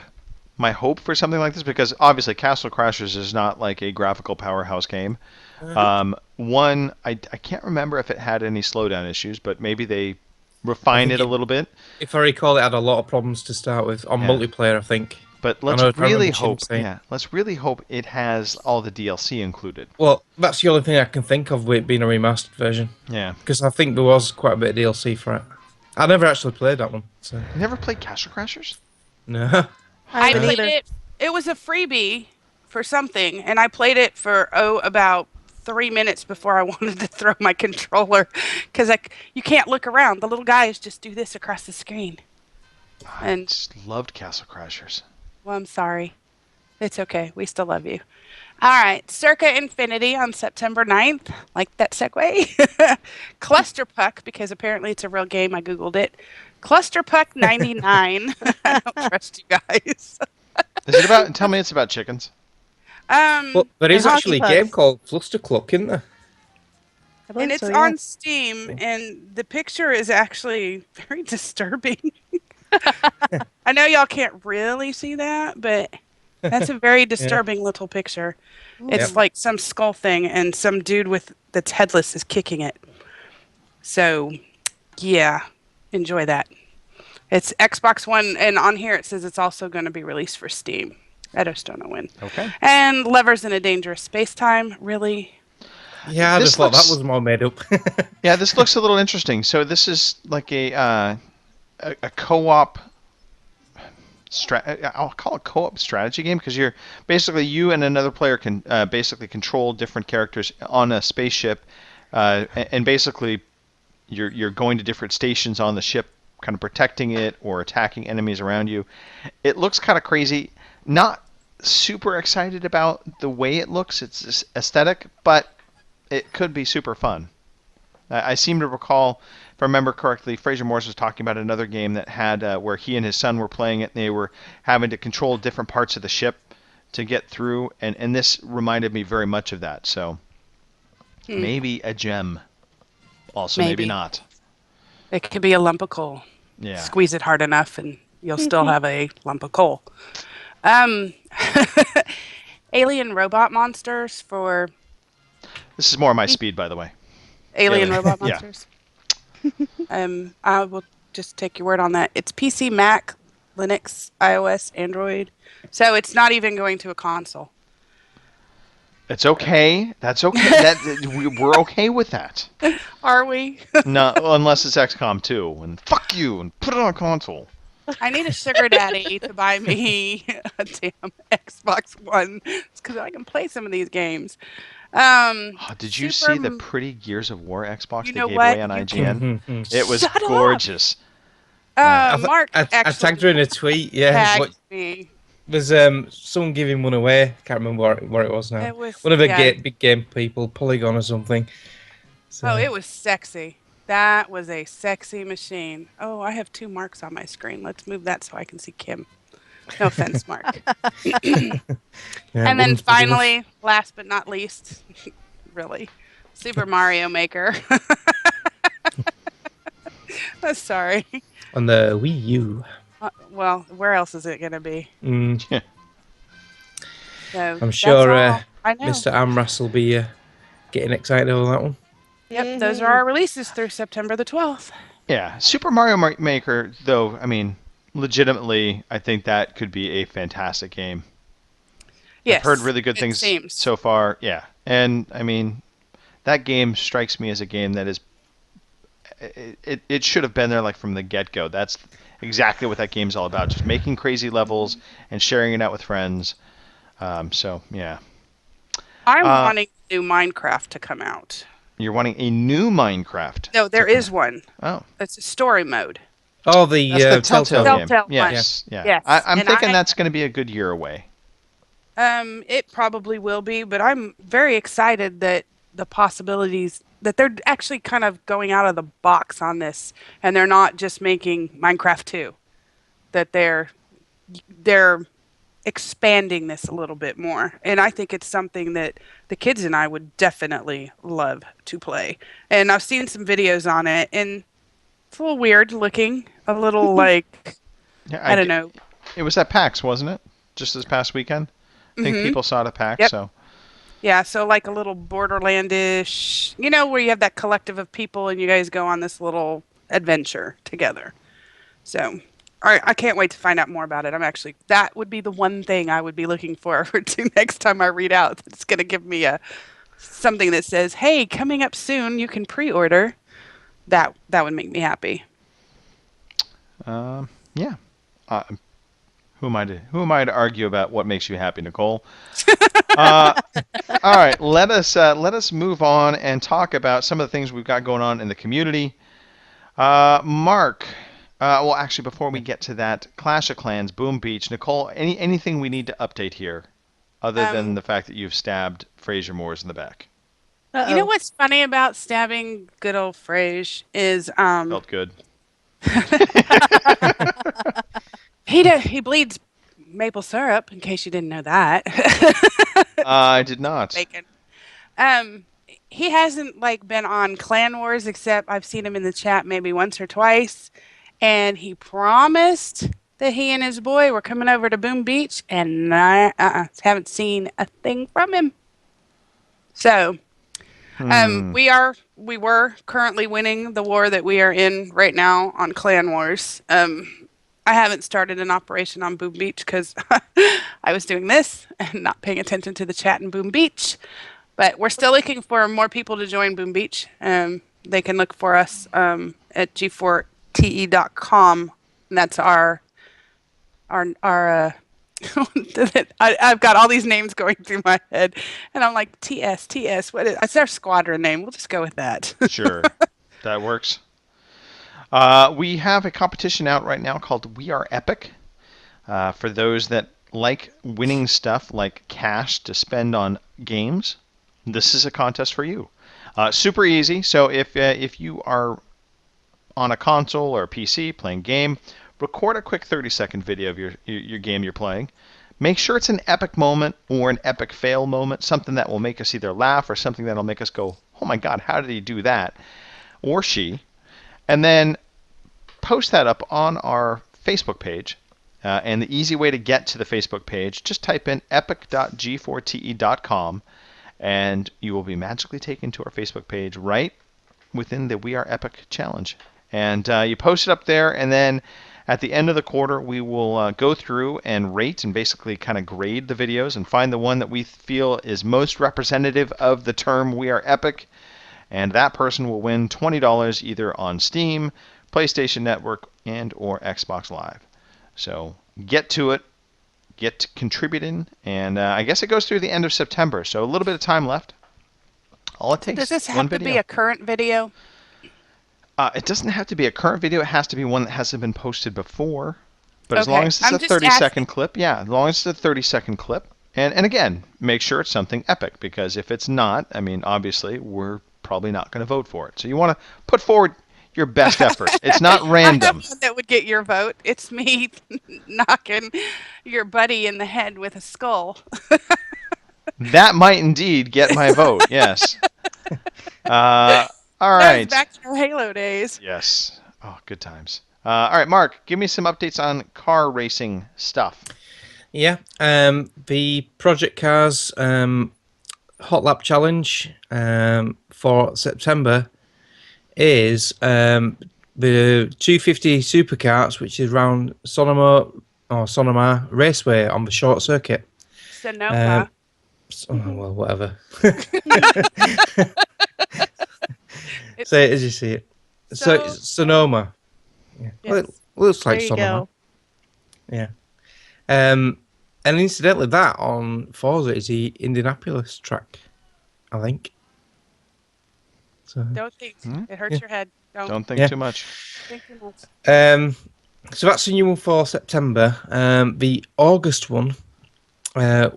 for something like this, because obviously Castle Crashers is not like a graphical powerhouse game. One, I can't remember if it had any slowdown issues, but maybe they refined it a little bit. If I recall, it had a lot of problems to start with on Yeah. multiplayer, I think. But know, let's if I remember really Jim hope. saying. Yeah, let's really hope it has all the DLC included. Well, that's the only thing I can think of with it being a remastered version, Yeah. because I think there was quite a bit of DLC for it. I never actually played that one, so You never played Castle Crashers? no. I haven't played either. it. It was a freebie for something, and I played it for about 3 minutes before I wanted to throw my controller because you can't look around. The little guys just do this across the screen. I And just loved Castle Crashers. well, I'm sorry. It's okay. We still love you. All right. Circa Infinity on September 9th. Like that segue. Clusterpuck, because apparently it's a real game. I Googled it. Clusterpuck 99. I don't trust you guys. Is it about? Tell me, it's about chickens. Well, there is and actually a hockey game pucks. called Flustercluck, isn't there? I believe And it's so, yeah. on Steam, and the picture is actually very disturbing. I know y'all can't really see that, but that's a very disturbing little picture. It's Yep. like some skull thing, and some dude that's headless is kicking it. So, yeah, enjoy that. It's Xbox One, and on here it says it's also going to be released for Steam. I just don't know when. Okay. And Lovers in a Dangerous Space Time, really? Yeah, I This just thought looks- that was more made up. Yeah, this looks a little interesting. So this is like a co-op. I'll call it co-op strategy game because you're basically you and another player can basically control different characters on a spaceship, and basically you're going to different stations on the ship, kind of protecting it or attacking enemies around you. It looks kind of crazy. Not super excited about the way it looks. It's just aesthetic, but it could be super fun. I seem to recall, if I remember correctly, Fraser Morris was talking about another game that had where he and his son were playing it, and they were having to control different parts of the ship to get through, and this reminded me very much of that. So maybe a gem. Also, maybe Maybe. not. It could be a lump of coal. Yeah. Squeeze it hard enough, and you'll still have a lump of coal. Alien robot monsters for This is more my speed, by the way. Alien Alien. robot Yeah. monsters. I will just take your word on that. It's PC, Mac, Linux, iOS, Android. So it's not even going to a console. It's okay. That's okay. We're okay with that. Are we? No, unless it's XCOM 2, and fuck you, and put it on console. I need a sugar daddy to buy me a damn Xbox One because I can play some of these games. Oh, did you see the Super- pretty Gears of War Xbox You they know gave what? away on You IGN? It was Shut up! gorgeous. Mark I actually tagged her in a tweet. Yeah, tagged what, me. there's someone giving one away. Can't remember where it was now. It was- one of the yeah. big game people, Polygon or something. So, Oh, it was sexy. That was a sexy machine. Oh, I have 2 marks on my screen. Let's move that so I can see Kim. No offense, Mark. yeah, And then one's big enough. finally, last but not least, really, Super Mario Maker. Oh, sorry. on the Wii U. Well, where else is it going to be? Mm, So I'm that's sure all I know. Mr. Amras will be getting excited over that one. Yep, those are our releases through September the 12th. Yeah, Super Mario Maker, though, I mean, legitimately, I think that could be a fantastic game. Yes. I've heard really good it things seems. so far. Yeah, and I mean, that game strikes me as a game that is. It should have been there like from the get-go. That's exactly what that game's all about. Just making crazy levels and sharing it out with friends. So yeah, I'm wanting new Minecraft to come out. you're wanting a new Minecraft. No, there is one. Oh, It's a story mode. Oh, the that's the Telltale game. Telltale one. Yes, yeah. Yes, I'm and thinking I- that's going to be a good year away. It probably will be, but I'm very excited that the possibilities that they're actually kind of going out of the box on this, and they're not just making Minecraft 2. That they're expanding this a little bit more, and I think it's something that the kids and I would definitely love to play. And I've seen some videos on it, and it's a little weird looking, a little like Yeah, I don't know. It was at PAX, wasn't it? Just this past weekend. I think people saw it at PAX. Yep. So Yeah, so like a little Borderlandish, where you have that collective of people and you guys go on this little adventure together. So, all right, I can't wait to find out more about it. That would be the one thing I would be looking forward to next time I read out. It's going to give me something that says, "Hey, coming up soon, you can pre-order." That would make me happy. yeah. Who am I to argue about what makes you happy, Nicole? All right, let us move on and talk about some of the things we've got going on in the community. Mark, Well, actually, before we get to that, Clash of Clans, Boom Beach, Nicole, anything we need to update here, other than the fact that you've stabbed Fraser Moores in the back? Uh-oh. You know what's funny about stabbing good old Frage is Felt good. he bleeds maple syrup. In case you didn't know that. I did not. Bacon. He hasn't like been on Clan Wars except I've seen him in the chat maybe once or twice, and he promised that he and his boy were coming over to Boom Beach, and I haven't seen a thing from him. So, we were currently winning the war that we are in right now on Clan Wars. I haven't started an operation on Boom Beach because I was doing this and not paying attention to the chat in Boom Beach. But we're still looking for more people to join Boom Beach. They can look for us at g4te.com. And that's our I've got all these names going through my head, and I'm like, TS, what is? It's our squadron name. We'll just go with that. Sure, that works. We have a competition out right now called We Are Epic. For those that like winning stuff like cash to spend on games, this is a contest for you. Super easy. So if you are on a console or a PC playing game, record a quick 30-second video of your game you're playing. Make sure it's an epic moment or an epic fail moment, something that will make us either laugh or something that will make us go, oh my God, how did he do that? Or she. And then post that up on our Facebook page. And the easy way to get to the Facebook page, just type in epic.g4te.com and you will be magically taken to our Facebook page right within the We Are Epic challenge. And you post it up there, and then at the end of the quarter, we will go through and rate and basically kind of grade the videos and find the one that we feel is most representative of the term We Are Epic. And that person will win $20 either on Steam, PlayStation Network, and or Xbox Live. So get to it, get to contributing, and I guess it goes through the end of September, so a little bit of time left. All it takes Does this is have one to video. be a current video? It doesn't have to be a current video. It has to be one that hasn't been posted before. But as Okay, long as it's I'm a just 30-second clip, yeah, as long as it's a 30-second clip. And again, make sure it's something epic, because if it's not, I mean, obviously, we're probably not going to vote for it. So you want to put forward your best effort. It's not random. I have one that would get your vote. It's me knocking your buddy in the head with a skull. That might indeed get my vote, yes. All right. That was back to our Halo days. Yes. Oh, good times. All right, Mark, give me some updates on car racing stuff. Yeah, the Project Cars Hot Lap Challenge for September is the 250 Supercarts, which is around Sonoma Raceway on the short circuit. Sonoma. Well, whatever. Say it as you see it. So it's Sonoma. Yeah. Well, it looks like There you Sonoma. go. Yeah. And incidentally, that on Forza is the Indianapolis track, I think. So, Don't think. It hurts your head. Don't think Yeah. too much. think too much. so that's the new one for September. The August one, I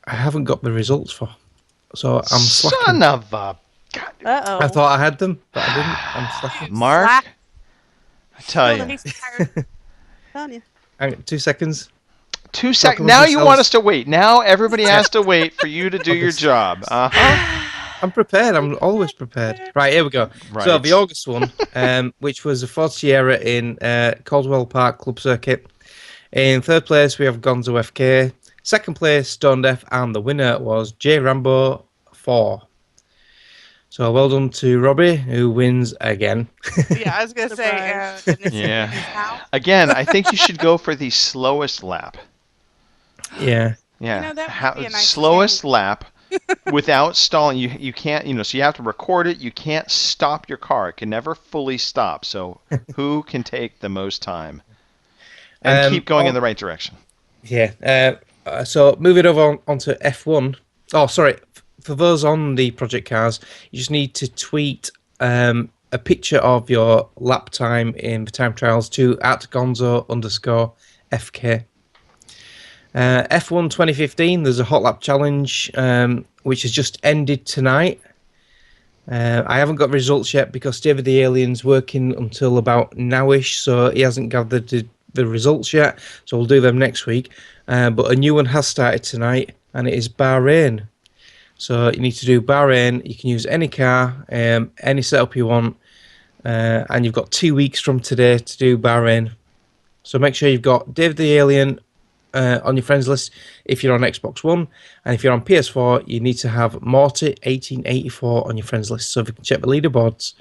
haven't got the results for, so I'm slacking. Son of a... God, Uh-oh. I thought I had them, but I didn't. I'm slacking. Mark, Slack. I tell Well, you. he's tired. Telling you. Hang on, 2 seconds. 2 Talking seconds. with Now you want yourselves. us to wait. Now everybody has to wait for you to do your job. I'm prepared. I'm always prepared. Right, here we go. Right. So the August one, which was a Ford Sierra in Caldwell Park Club Circuit. In third place, we have Gonzo FK. Second place, Stone Deaf, and the winner was J Rambo 4. So well done to Robbie, who wins again. Yeah, I was gonna say. Surprise. And this Yeah. is how? Again, I think you should go for the slowest lap. Yeah. Yeah, You know, that would be a nice slowest lap without stalling. You can't, so you have to record it. You can't stop your car. It can never fully stop. So who can take the most time and keep going in the right direction? Yeah. So moving over onto F1. Oh, sorry. For those on the Project Cars, you just need to tweet a picture of your lap time in the time trials to @Gonzo_FK. F1 2015, there's a hot lap challenge which has just ended tonight. I haven't got results yet because David the Alien's working until about nowish, so he hasn't gathered the results yet. So we'll do them next week. But a new one has started tonight, and it is Bahrain. So you need to do Bahrain. You can use any car, any setup you want, and you've got 2 weeks from today to do Bahrain. So make sure you've got David the Alien on your friends list if you're on Xbox One, and if you're on PS4 you need to have Morty1884 on your friends list so we can check the leaderboards.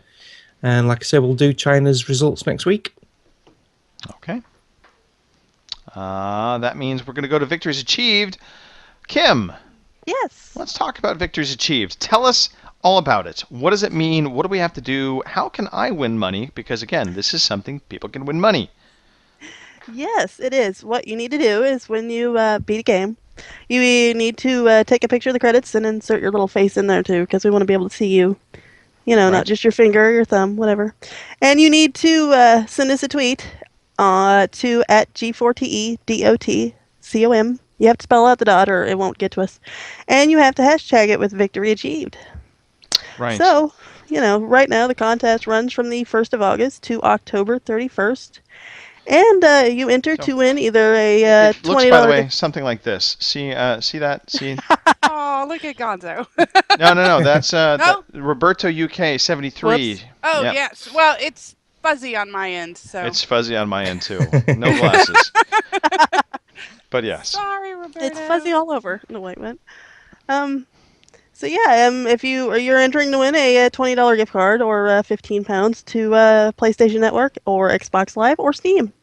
And like I said, we'll do China's results next week. Okay. That means we're going to go to victories achieved. Kim, Yes. let's talk about victories achieved. Tell us all about it. What does it mean? What do we have to do? How can I win money? Because again, this is something people can win money. Yes, it is. What you need to do is when you beat a game, you need to take a picture of the credits and insert your little face in there too, because we want to be able to see you. You know, Right. not just your finger or your thumb, whatever. And you need to send us a tweet to @G4TEDOTCOM. You have to spell out the dot or it won't get to us. And you have to hashtag it with victory achieved. Right. So, right now the contest runs from the 1st of August to October 31st. And you enter So, to win either a it looks, $20 by the way, something like this. See that? See? Oh, look at Gonzo. No. That's No? Roberto UK 73. Whoops. Oh, Yeah. yes. Well, it's fuzzy on my end, so. It's fuzzy on my end too. No glasses. But yes. Sorry, Roberto. It's fuzzy all over. No, wait, what? So yeah, if you're entering to win a $20 gift card or £15 to PlayStation Network or Xbox Live or Steam.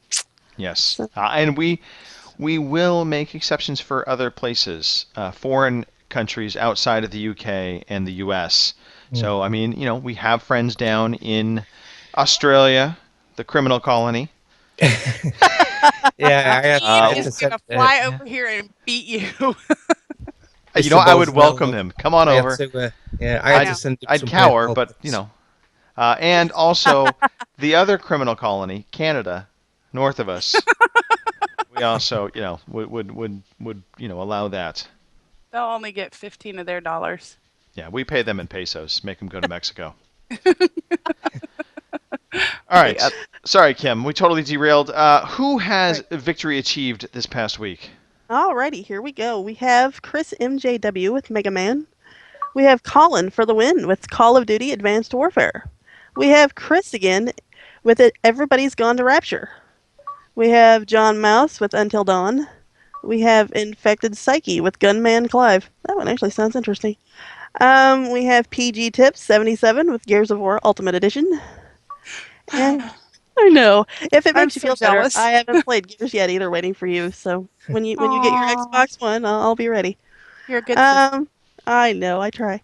Yes. And we will make exceptions for other places, foreign countries outside of the UK and the US. So I mean, we have friends down in Australia, the criminal colony. Yeah, I He is going to fly over here and beat you. I would welcome him. Come on over. I had to send him I'd some cower, paper but and also the other criminal colony, Canada, north of us. We also, would allow that. They'll only get 15 of their dollars. Yeah, we pay them in pesos. Make them go to Mexico. All right. Sorry, Kim. We totally derailed. Who has victory achieved this past week? Alrighty, here we go. We have Chris MJW with Mega Man. We have Colin for the win with Call of Duty Advanced Warfare. We have Chris again with it. Everybody's Gone to Rapture. We have John Mouse with Until Dawn. We have Infected Psyche with Gunman Clive. That one actually sounds interesting. We have PG Tips 77 with Gears of War Ultimate Edition. And I know. If it I'm makes you so feel better, jealous. I haven't played Gears yet either, waiting for you. So when you get your Aw. Xbox One, I'll be ready. You're a good sister. I know, I try.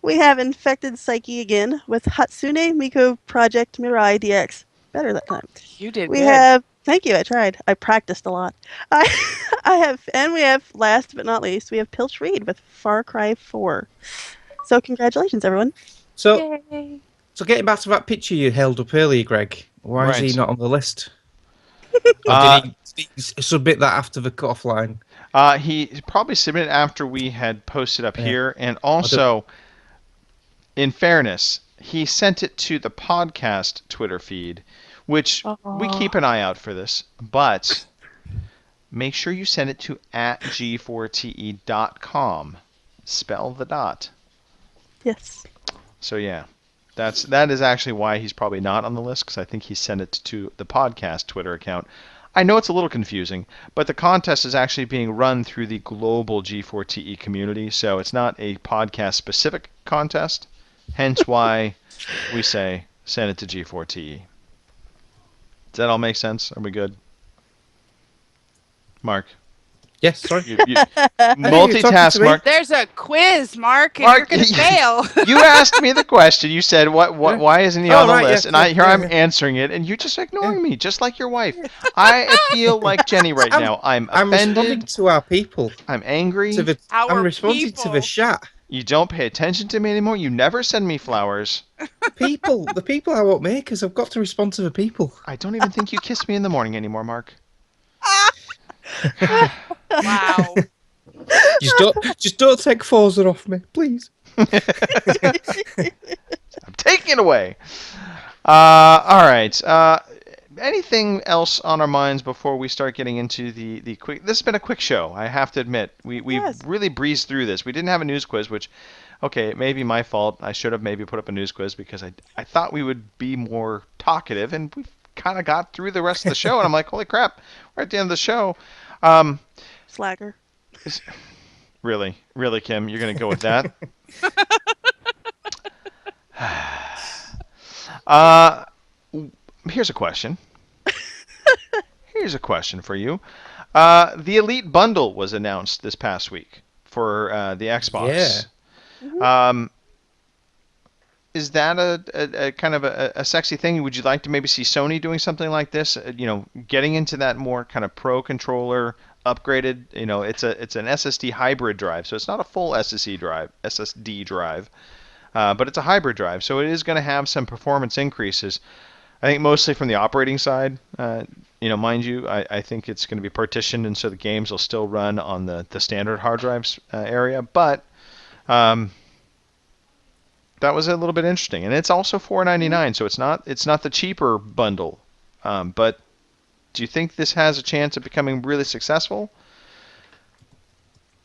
We have Infected Psyche again with Hatsune Miku Project Mirai DX. Better that time. You did We good. have, thank you, I tried. I practiced a lot. We have, last but not least, we have Pilch Reed with Far Cry 4. So congratulations, everyone. So, Yay. so getting back to that picture you held up earlier, Greg, why is Right. he not on the list? Or did he submit that after the cut-off line? He probably submitted after we had posted up Yeah. here, and also, in fairness, he sent it to the podcast Twitter feed, which we keep an eye out for this, but make sure you send it to @g4te.com. Spell the dot. Yes. So yeah, that is actually why he's probably not on the list, because I think he sent it to the podcast Twitter account. I know it's a little confusing, but the contest is actually being run through the global G4TE community, so it's not a podcast-specific contest, hence why we say send it to G4TE. Does that all make sense? Are we good? Mark? Yes, sorry. You multitask, me. Mark. There's a quiz, Mark, and Mark, you're going to fail. You asked me the question. You said, why isn't he Oh, on the right, list? yes, And yes, I'm yeah. answering it, and you're just ignoring me, just like your wife. I feel like Jenny now. I'm I'm responding offended. to our people. I'm angry. I'm Our responding to the people. chat. You don't pay attention to me anymore. You never send me flowers. The people I won't make, because I've got to respond to the people. I don't even think you kiss me in the morning anymore, Mark. Wow. Just don't take Forza off me, please. I'm taking it away. All right. Anything else on our minds before we start getting into the quick? This has been a quick show. I have to admit, we Yes. really breezed through this. We didn't have a news quiz, which, okay, it may be my fault. I should have maybe put up a news quiz because I thought we would be more talkative, and we kind of got through the rest of the show. And I'm like, holy crap, we're at the end of the show. Slacker. Really, Kim, you're gonna go with that? Here's a question. Here's a question for you. The Elite Bundle was announced this past week for the Xbox. Yeah. Is that a kind of a sexy thing? Would you like to maybe see Sony doing something like this? Getting into that more kind of pro controller, upgraded. It's an SSD hybrid drive, so it's not a full SSD drive, but it's a hybrid drive, so it is going to have some performance increases. I think mostly from the operating side. Mind you, I think it's going to be partitioned, and so the games will still run on the standard hard drives area. But that was a little bit interesting, and it's also $4.99, so it's not the cheaper bundle. But do you think this has a chance of becoming really successful?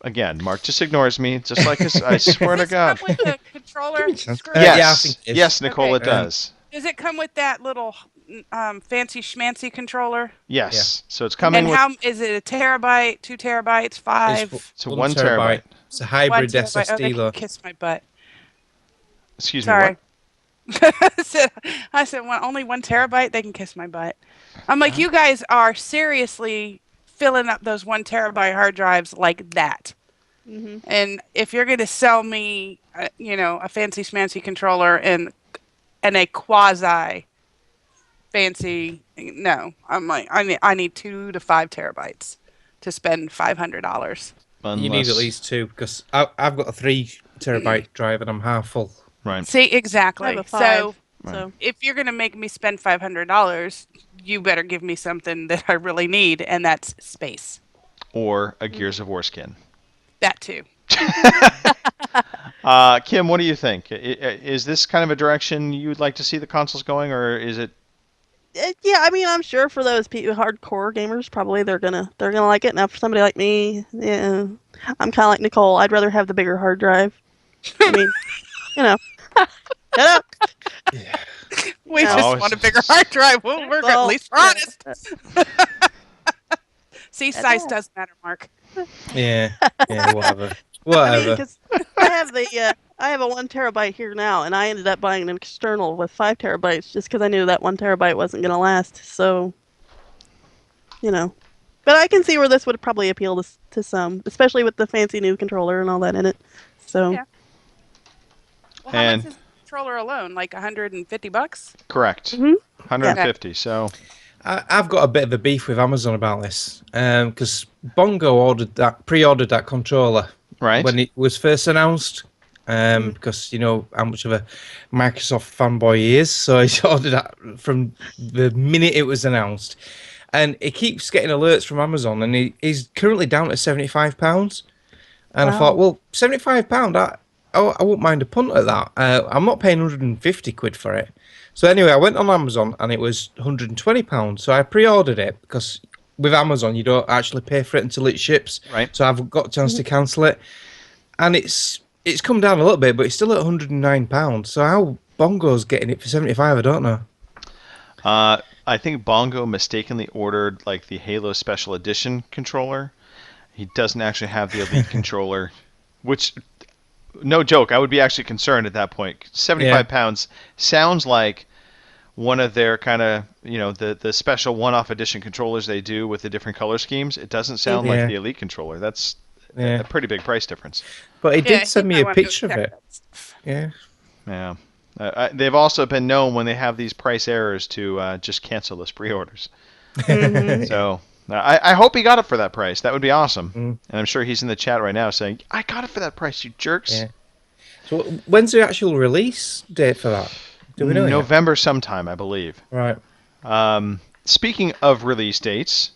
Again, Mark just ignores me, just like I swear to Does it God. come with the controller? screw? Yes, Yeah, I think it is. yes, Nicole, Okay. it does. Does it come with that little fancy schmancy controller? Yes, so it's coming And with how is it? A terabyte, 2 terabytes, 5? it's 1 terabyte. It's a hybrid 1 terabyte. Oh, they SSD, can though. kiss my butt. Excuse me. Sorry. What? I said only 1 terabyte. They can kiss my butt. I'm like, you guys are seriously filling up those 1 terabyte hard drives like that. Mm-hmm. And if you're going to sell me, a fancy schmancy controller and a quasi fancy, no, I'm like, I need 2 to 5 terabytes to spend $500. You need at least 2, because I've got a 3 terabyte drive and I'm half full. Right. See, I exactly. have a 5. So So if you're going to make me spend $500, you better give me something that I really need, and that's space. Or a Gears of War skin. That too. Kim, what do you think? Is this kind of a direction you would like to see the consoles going, or is it? yeah, I mean, I'm sure for those hardcore gamers, probably they're gonna like it. Now, for somebody like me, yeah, I'm kind of like Nicole. I'd rather have the bigger hard drive. I mean, shut up. We No. just want a bigger hard drive. We're at Well, least we're yeah. honest. See, size does matter, Mark. Yeah, whatever. I mean, Whatever. 'cause I have a 1 terabyte here now, and I ended up buying an external with 5 terabytes just because I knew that 1 terabyte wasn't gonna last. So, but I can see where this would probably appeal to some, especially with the fancy new controller and all that in it. So, Yeah. Well, how And- much is the controller alone? Like $150? Correct. Mhm. 150. So I've got a bit of a beef with Amazon about this, because Bongo pre-ordered that controller right. when it was first announced, because you know how much of a Microsoft fanboy he is, so he ordered that from the minute it was announced, and he keeps getting alerts from Amazon, and he's currently down at £75, and I thought, well, £75, I won't mind a punt at that. I'm not paying 150 quid for it. So anyway, I went on Amazon and it was £120. So I pre-ordered it because with Amazon you don't actually pay for it until it ships. Right. So I've got a chance to cancel it, and it's come down a little bit, but it's still at £109. So how Bongo's getting it for 75, I don't know. I think Bongo mistakenly ordered like the Halo Special Edition controller. He doesn't actually have the Elite controller, which, no joke, I would be actually concerned at that point. 75 pounds sounds like one of their kind of, the special one-off edition controllers they do with the different color schemes. It doesn't sound like the Elite controller. That's a pretty big price difference. But he Yeah, did send he me might a want to picture of check it. that stuff. Yeah. Yeah. They've also been known when they have these price errors to just cancel those pre-orders. So I hope he got it for that price. That would be awesome. And I'm sure he's in the chat right now saying, I got it for that price, you jerks. Yeah. So when's the actual release date for that? Do we know yet? November sometime, I believe. Right. Speaking of release dates,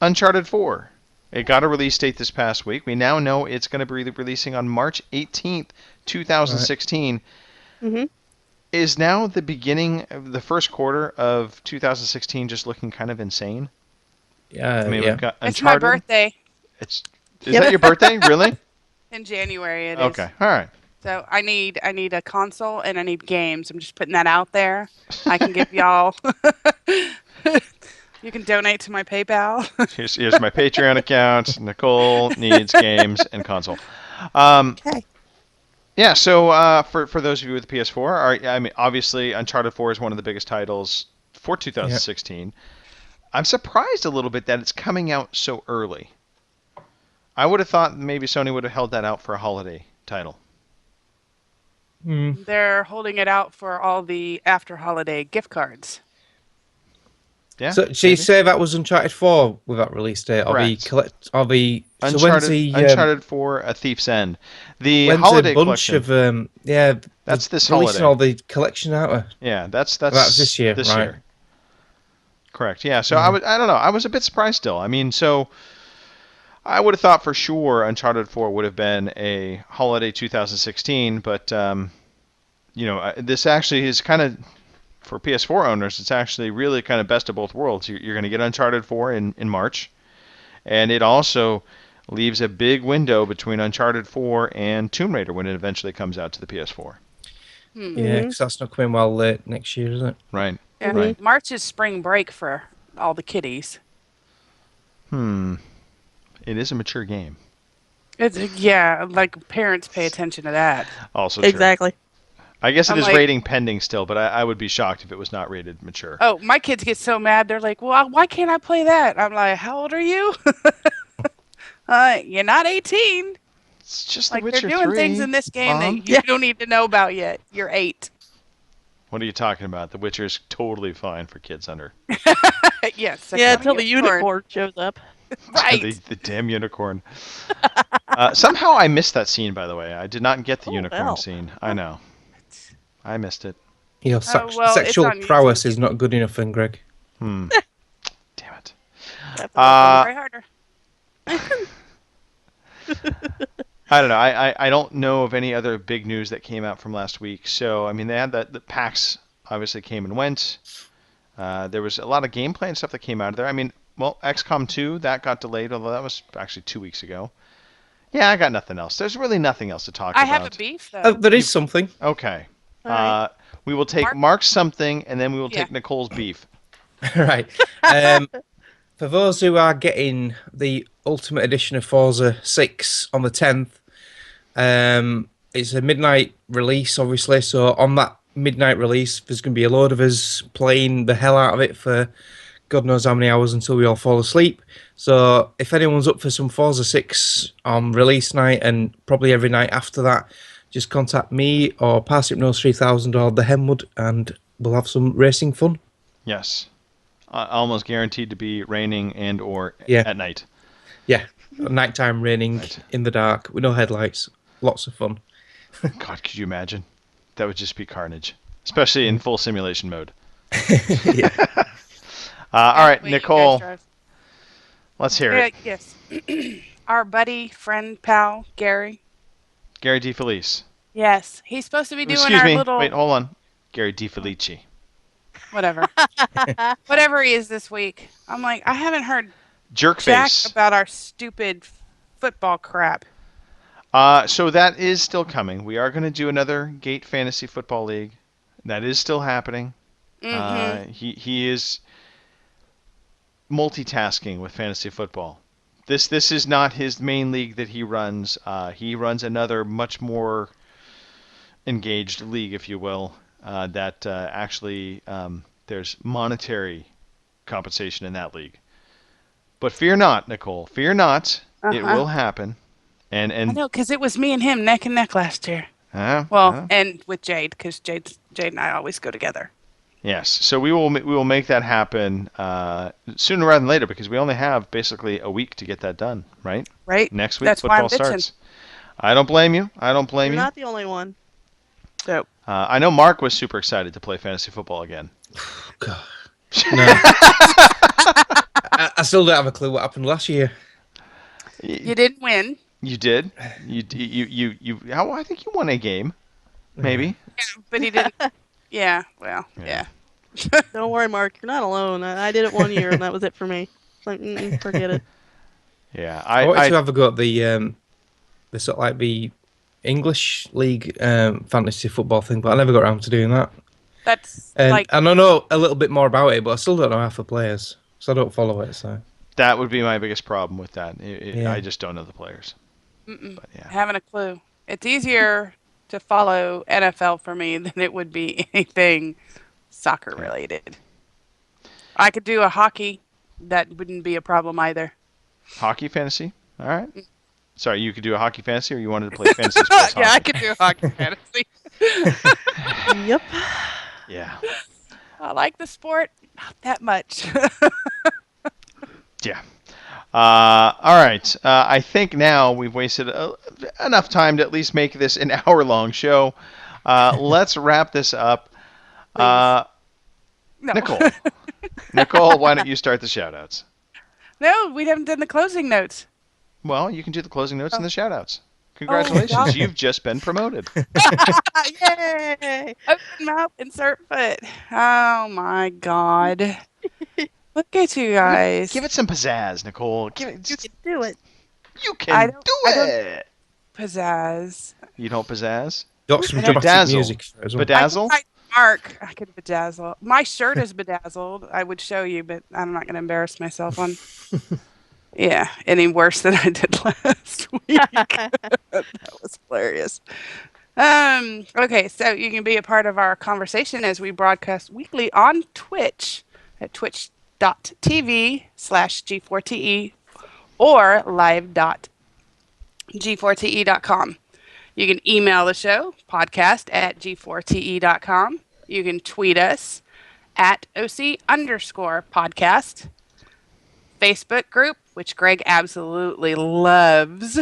Uncharted 4. It got a release date this past week. We now know it's going to be releasing on March 18th, 2016. Mm-hmm. Is now the beginning of the first quarter of 2016 just looking kind of insane? Yeah. I mean, yeah. we've got It's my Uncharted. birthday Is that your birthday? Really? in January. It is. Okay. All right. So I need a console and I need games. I'm just putting that out there. I can give y'all. You can donate to my PayPal. Here's my Patreon account. Nicole needs games and console. Okay. Yeah, so for those of you with the PS4, I mean, obviously Uncharted 4 is one of the biggest titles for 2016. I'm surprised a little bit that it's coming out so early. I would have thought maybe Sony would have held that out for a holiday title. They're holding it out for all the after holiday gift cards. Yeah. So you say that was Uncharted 4 with that release date, or the Correct. so when's Uncharted, the Uncharted 4: A Thief's End. The when's holiday a bunch collection. of That's this releasing holiday. all the collection out. Yeah, that's this year, This right. year. Correct. Yeah. So I don't know. I was a bit surprised still. I mean, so I would have thought for sure Uncharted 4 would have been a holiday 2016, but this actually is kind of, for PS4 owners, it's actually really kind of best of both worlds. You're going to get Uncharted 4 in March, and it also leaves a big window between Uncharted 4 and Tomb Raider when it eventually comes out to the PS4. Yeah, because that's not coming well late next year, is it? Right. Yeah. Right. March is spring break for all the kiddies. It is a mature game. Like parents pay attention to that. Also true. Exactly. I guess it I'm is like- rating pending still, but I would be shocked if it was not rated mature. Oh, my kids get so mad. They're like, "Well, why can't I play that?" I'm like, "How old are you?" You're not 18. It's just Like The Witcher they're doing 3, things in this game Mom. that you don't need to know about yet. You're 8. What are you talking about? The Witcher's totally fine for kids under. Yes. Yeah, until the unicorn shows up. Right. the damn unicorn. Somehow I missed that scene, by the way. I did not get the Oh, unicorn well. scene. I know. I missed it. Your well, it's sexual on prowess YouTube. is not good enough, then, Greg. Damn it. Try harder. I don't know. I don't know of any other big news that came out from last week. So, I mean, they had the PAX obviously came and went. There was a lot of gameplay and stuff that came out of there. I mean, well, XCOM 2, that got delayed, although that was actually 2 weeks ago. Yeah, I got nothing else. There's really nothing else to talk I about. have a beef though. Oh, there is something. Okay. All right. We will take Mark- Mark's something, and then we will Yeah. take Nicole's beef. Right. For those who are getting the Ultimate Edition of Forza 6 on the 10th, it's a midnight release, obviously. So on that midnight release, there's going to be a load of us playing the hell out of it for God knows how many hours until we all fall asleep. So if anyone's up for some Forza 6 on release night and probably every night after that, just contact me or Parsnip 3000 or the Henwood, and we'll have some racing fun. Yes. Almost guaranteed to be raining and or Yeah. at night. Yeah, nighttime raining in the dark with no headlights. Lots of fun. God, could you imagine? That would just be carnage, especially in full simulation mode. Yeah. All right, Wait, you guys Nicole, drive. let's hear it. Yes. Our buddy, friend, pal, Gary. Gary DeFelice. Yes, he's supposed to be doing Excuse our me. little Wait, hold on. Gary DeFelice. whatever, whatever he is this week. I'm like, I haven't heard Jerk jack face. about our stupid football crap. So that is still coming. We are going to do another Gate Fantasy Football League. That is still happening. He is multitasking with fantasy football. This is not his main league that he runs. He runs another much more engaged league, if you will, that actually there's monetary compensation in that league. But fear not, Nicole. Fear not. It will happen. I And know, because it was me and him neck and neck last year. Well, and with Jade, because Jade and I always go together. yes. So we will make that happen sooner rather than later, because we only have basically a week to get that done, right? Right? Next week That's why I'm football bitching. starts. I don't blame you. I don't blame You're you. not the only one. So I know Mark was super excited to play fantasy football again. God. No. I still don't have a clue what happened last year. you didn't win. You did. You. How? I think you won a game. Maybe. But he didn't. Yeah, well, yeah. Don't worry, Mark. You're not alone. I did it 1 year, and that was it for me. It's like, forget it. Yeah. I wanted to have a go at the sort of like the English League fantasy football thing, but I never got around to doing that. That's And like, I know a little bit more about it, but I still don't know half the players, so I don't follow it. So That would be my biggest problem with that. Yeah. I just don't know the players. But yeah. having a clue. It's easier to follow NFL for me than it would be anything soccer related. I could do a hockey. That wouldn't be a problem either. Hockey fantasy. All right. Sorry, you could do a hockey fantasy, or you wanted to play fantasy sports Yeah, I hockey? could do hockey fantasy. Yep. Yeah. I like the sport, not that much. Yeah. All right. I think now we've wasted enough time to at least make this an hour-long show. Let's wrap this up. No. Nicole. Nicole, why don't you start the shout-outs? No, we haven't done the closing notes. Well, you can do the closing notes and the shout-outs. Congratulations. God. You've just been promoted. Yay! Open mouth, insert foot. Oh my God. Look at you guys. Give it some pizzazz, Nicole. Give it. You can do it. You I can don't- do I don't- it. pizzazz. You don't pizzazz? got some I dramatic Bedazzle. music for it as well. Bedazzle? Mark, I could bedazzle. My shirt is bedazzled. I would show you, but I'm not going to embarrass myself on. Yeah, any worse than I did last week. That was hilarious. Okay, so you can be a part of our conversation as we broadcast weekly on Twitch at twitch.tv/G4TE or live.g4te.com. You can email the show, podcast@g4te.com. You can tweet us at OC_podcast. Facebook group, which Greg absolutely loves.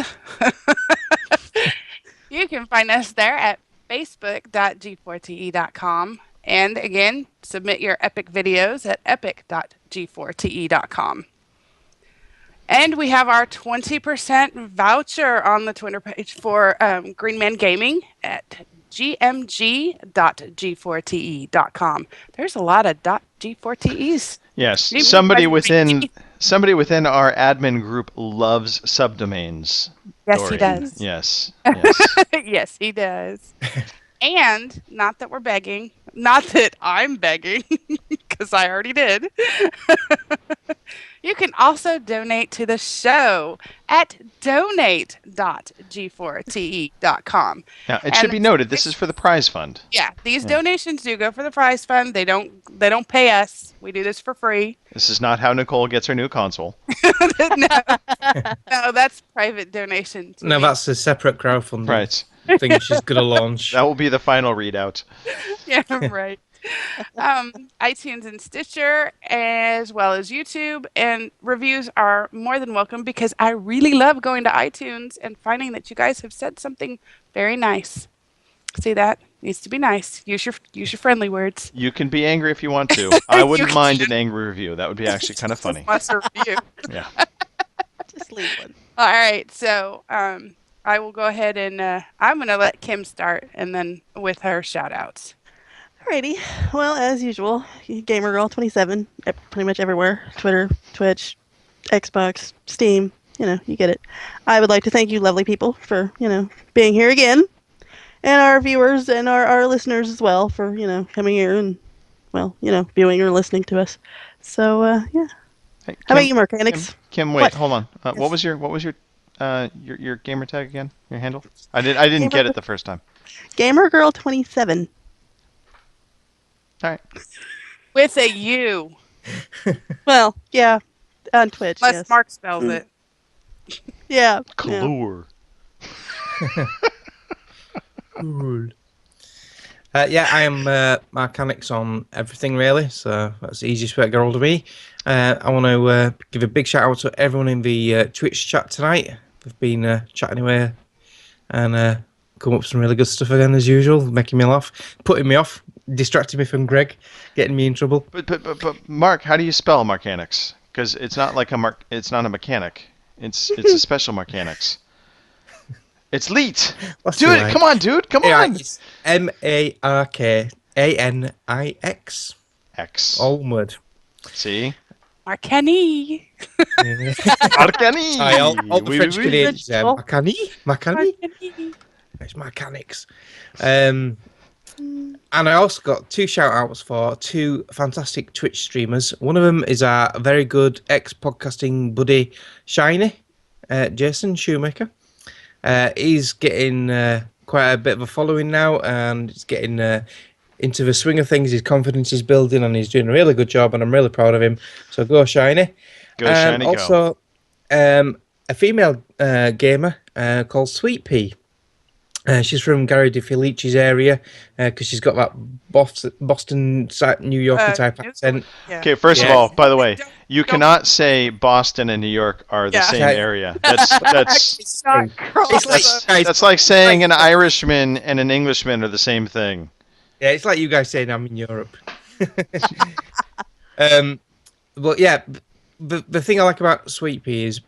You can find us there at facebook.g4te.com. And again, submit your epic videos at epic.g4te.com. And we have our 20% voucher on the Twitter page for Green Man Gaming at gmg.g4te.com. There's a lot of .g4tes. Yes. Maybe Somebody you guys within make- somebody within our admin group loves subdomains. Yes, Dory. he does. Yes. Yes. Yes, he does. And not that we're begging, not that I'm begging, because I already did. You can also donate to the show at donate.g4te.com. Now, it should And be noted this is for the prize fund. Yeah, these donations do go for the prize fund. They don't pay us. We do this for free. This is not how Nicole gets her new console. No, that's private donation. to No, me. that's a separate crowdfunding Right. thing she's going to launch. That will be the final readout. Yeah, right. iTunes and Stitcher, as well as YouTube, and reviews are more than welcome because I really love going to iTunes and finding that you guys have said something very nice. See that? Needs to be nice. Use your friendly words. You can be angry if you want to. I wouldn't You mind an angry review. That would be actually kind of funny. Must review. Yeah. Just leave one. All right, so I will go ahead and I'm going to let Kim start, and then with her shout outs. Alrighty. Well, as usual, GamerGirl27, pretty much everywhere. Twitter, Twitch, Xbox, Steam, you get it. I would like to thank you lovely people for, being here again. And our viewers and our listeners as well for, coming here and, viewing or listening to us. So, yeah. Hey, How about you, Mechanics? Kim, wait, What? hold on. Yes. What was your gamer tag again? Your handle? I didn't get it the first time. GamerGirl27. All right. With a U, Well, yeah, on Twitch, unless yes. Mark spells it. Yeah. yeah. Clure. Cool. Yeah, I am Mechanics on everything really, so that's the easiest way to get hold of me. I want to give a big shout out to everyone in the Twitch chat tonight. We've been chatting away and come up with some really good stuff again as usual, making me laugh, putting me off, distracting me from Greg, getting me in trouble. But Mark, how do you spell mechanics? Because it's not like it's not a mechanic. It's a special mechanics. It's Leet. What's Do it it. like? Come on, dude. Come Yeah, on. it's MarkAnix. X. All one word. See? Markenny. Yeah. Arcani. Aye, all the French Canadians. Original. Macani? It's mechanics. And I also got 2 shout outs for 2 fantastic Twitch streamers. One of them is our very good ex-podcasting buddy, Shiny, Jason Shoemaker. He's getting quite a bit of a following now, and he's getting into the swing of things. His confidence is building, and he's doing a really good job, and I'm really proud of him. So go Shiny. Go, Shiny, go. Also, a female gamer called Sweet Pea. She's from Gary DeFelici's area because she's got that Boston, New Yorker type accent. Yeah. Okay, first of Yeah. all, by the way, you Don't- cannot say Boston and New York are the Yeah. same Okay. area. That's It's not It's like, guys, that's like saying an Irishman and an Englishman are the same thing. yeah, it's like you guys saying I'm in Europe. But yeah, the thing I like about Sweet Pea is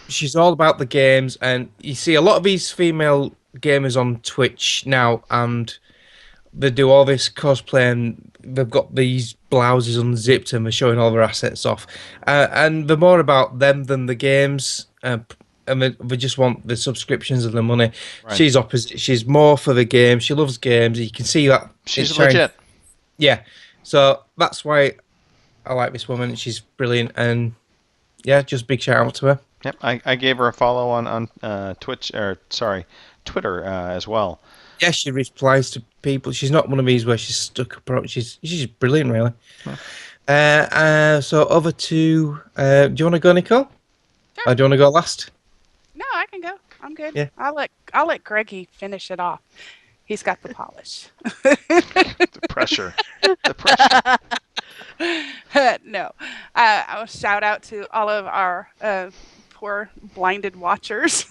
she's all about the games, and you see a lot of these female gamers on Twitch now, and they do all this cosplay, and they've got these blouses unzipped, and they're showing all their assets off, and they're more about them than the games. And they just want the subscriptions and the money. Right. She's opposite. She's more for the game. She loves games. You can see that. She's it's showing- legit. Yeah. So that's why I like this woman. She's brilliant. And yeah, just big shout out to her. Yep, I gave her a follow on Twitter as well. Yeah, she replies to people. She's not one of these where she's stuck up. She's brilliant, really. So over to. Do you want to go, Nicole? Sure. Or do you want to go last? No, I can go. I'm good. Yeah. I'll let Greggy finish it off. He's got the polish. The pressure. The pressure. No. I'll shout out to all of our poor blinded watchers.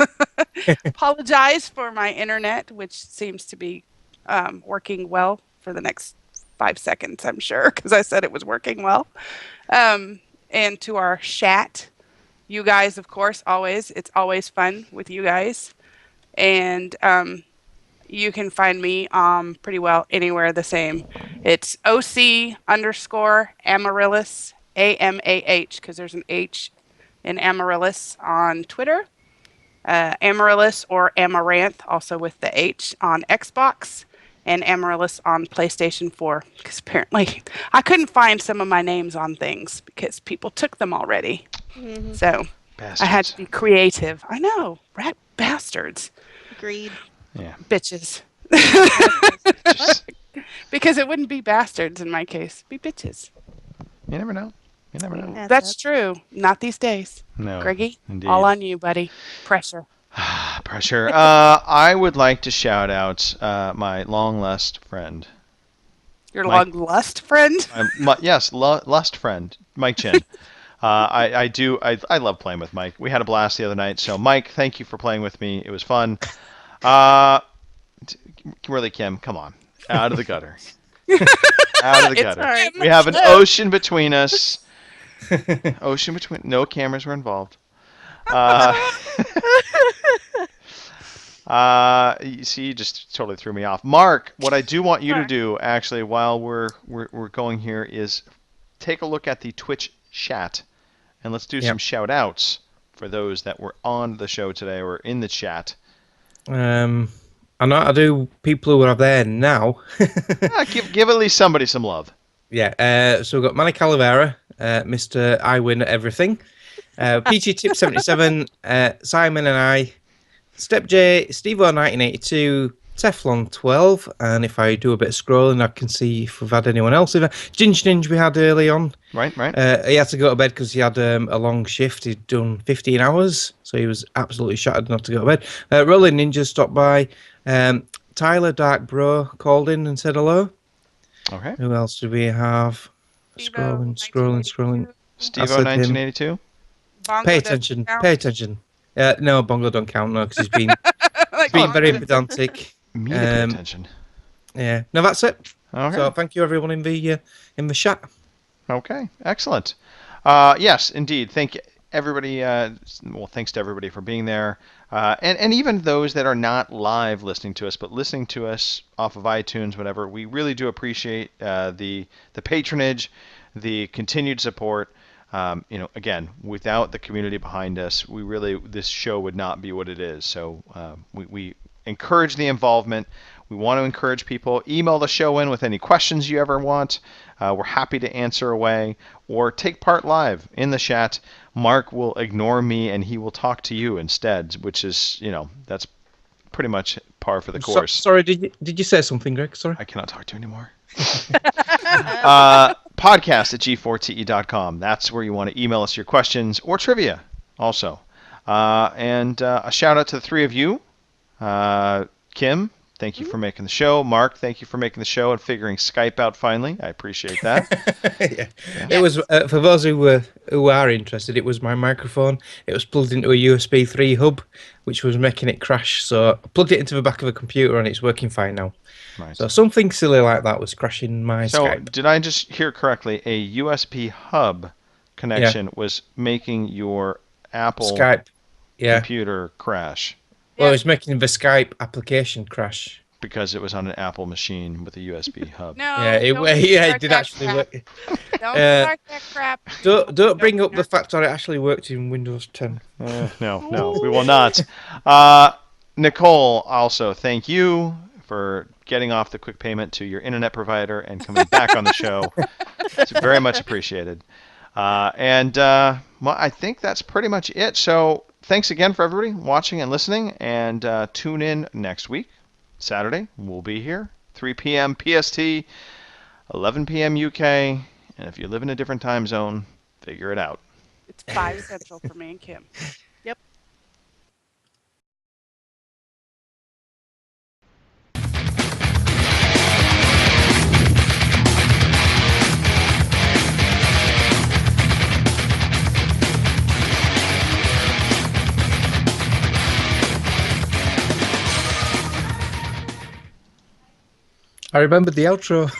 Apologize for my internet, which seems to be working well for the next 5 seconds, I'm sure, because I said it was working well. And to our chat, you guys, of course, it's always fun with you guys. And you can find me pretty well anywhere the same. It's OC_Amaryllis, AMAH, because there's an H in Amaryllis on Twitter. Amaryllis or Amaranth, also with the H, on Xbox. And Amaryllis on PlayStation 4, because apparently I couldn't find some of my names on things because people took them already. So I had to be creative. I know, rat bastards, Agreed. Yeah. bitches. Just- Because it wouldn't be bastards in my case, it'd be bitches. you never know. You never know. That's true. Not these days. No. Greggy, Indeed. all on you, buddy. Pressure. Pressure. I would like to shout out my long lost friend. Your Mike. long lust friend. Yes, lust friend, Mike Chin. I love playing with Mike. We had a blast the other night. So Mike, thank you for playing with me. It was fun. Really, Kim, come on, out of the gutter. Out of the It's gutter. fine. We have an ocean between us. Ocean between. No cameras were involved. You see, you just totally threw me off. Mark, what I do want you to do, actually, while we're going here, is take a look at the Twitch chat, and let's do some shout outs for those that were on the show today or in the chat. I know I do people who are there now. Give at least somebody some love. Yeah. So we've got Manny Calavera, Mr. I Win at Everything, PG Tip 77, Simon and I, Step J, Steve 1982, Teflon 12, and if I do a bit of scrolling, I can see if we've had anyone else. Ginger Ninja we had early on. Right. He had to go to bed because he had a long shift. He'd done 15 hours, so he was absolutely shattered not to go to bed. Rolling Ninja stopped by. Tyler Dark Bro called in and said hello. Okay. Who else do we have? Scrolling. Steve said him. 1982. Bongo Pay doesn't attention. count. Pay attention. No, Bongo don't count, no, because he's been being very pedantic. Me to pay attention. Yeah. No, that's it. Okay. So thank you everyone in the chat. Okay, excellent. Yes, indeed. Thank everybody. Thanks to everybody for being there, and even those that are not live listening to us, but listening to us off of iTunes, whatever. We really do appreciate the patronage, the continued support. Again, without the community behind us, this show would not be what it is. So we encourage the involvement. We want to encourage people. Email the show in with any questions you ever want. We're happy to answer away or take part live in the chat. Mark will ignore me and he will talk to you instead, which is, that's pretty much par for the course. Sorry, did you say something, Greg? Sorry. I cannot talk to you anymore. Podcast at g4te.com. That's where you want to email us your questions or trivia also. And a shout out to the three of you. Kim, thank you for making the show. Mark, thank you for making the show and figuring Skype out finally. I appreciate that. Yeah. It was for those who are interested. It was my microphone. It was plugged into a USB 3 hub, which was making it crash. So I plugged it into the back of a computer, and it's working fine now. Right. So something silly like that was crashing my Skype. Did I just hear correctly? A USB hub connection was making your Apple Skype, computer crash. Well, it was making the Skype application crash. Because it was on an Apple machine with a USB hub. No. It did actually work. Don't start that crap. Don't bring up the fact that it actually worked in Windows 10. No, we will not. Nicole, also, thank you for getting off the quick payment to your internet provider and coming back on the show. It's very much appreciated. I think that's pretty much it. So thanks again for everybody watching and listening, and tune in next week. Saturday, we'll be here, 3 p.m. PST, 11 p.m. UK, and if you live in a different time zone, figure it out. It's 5 Central for me and Kim. Yep. I remembered the outro.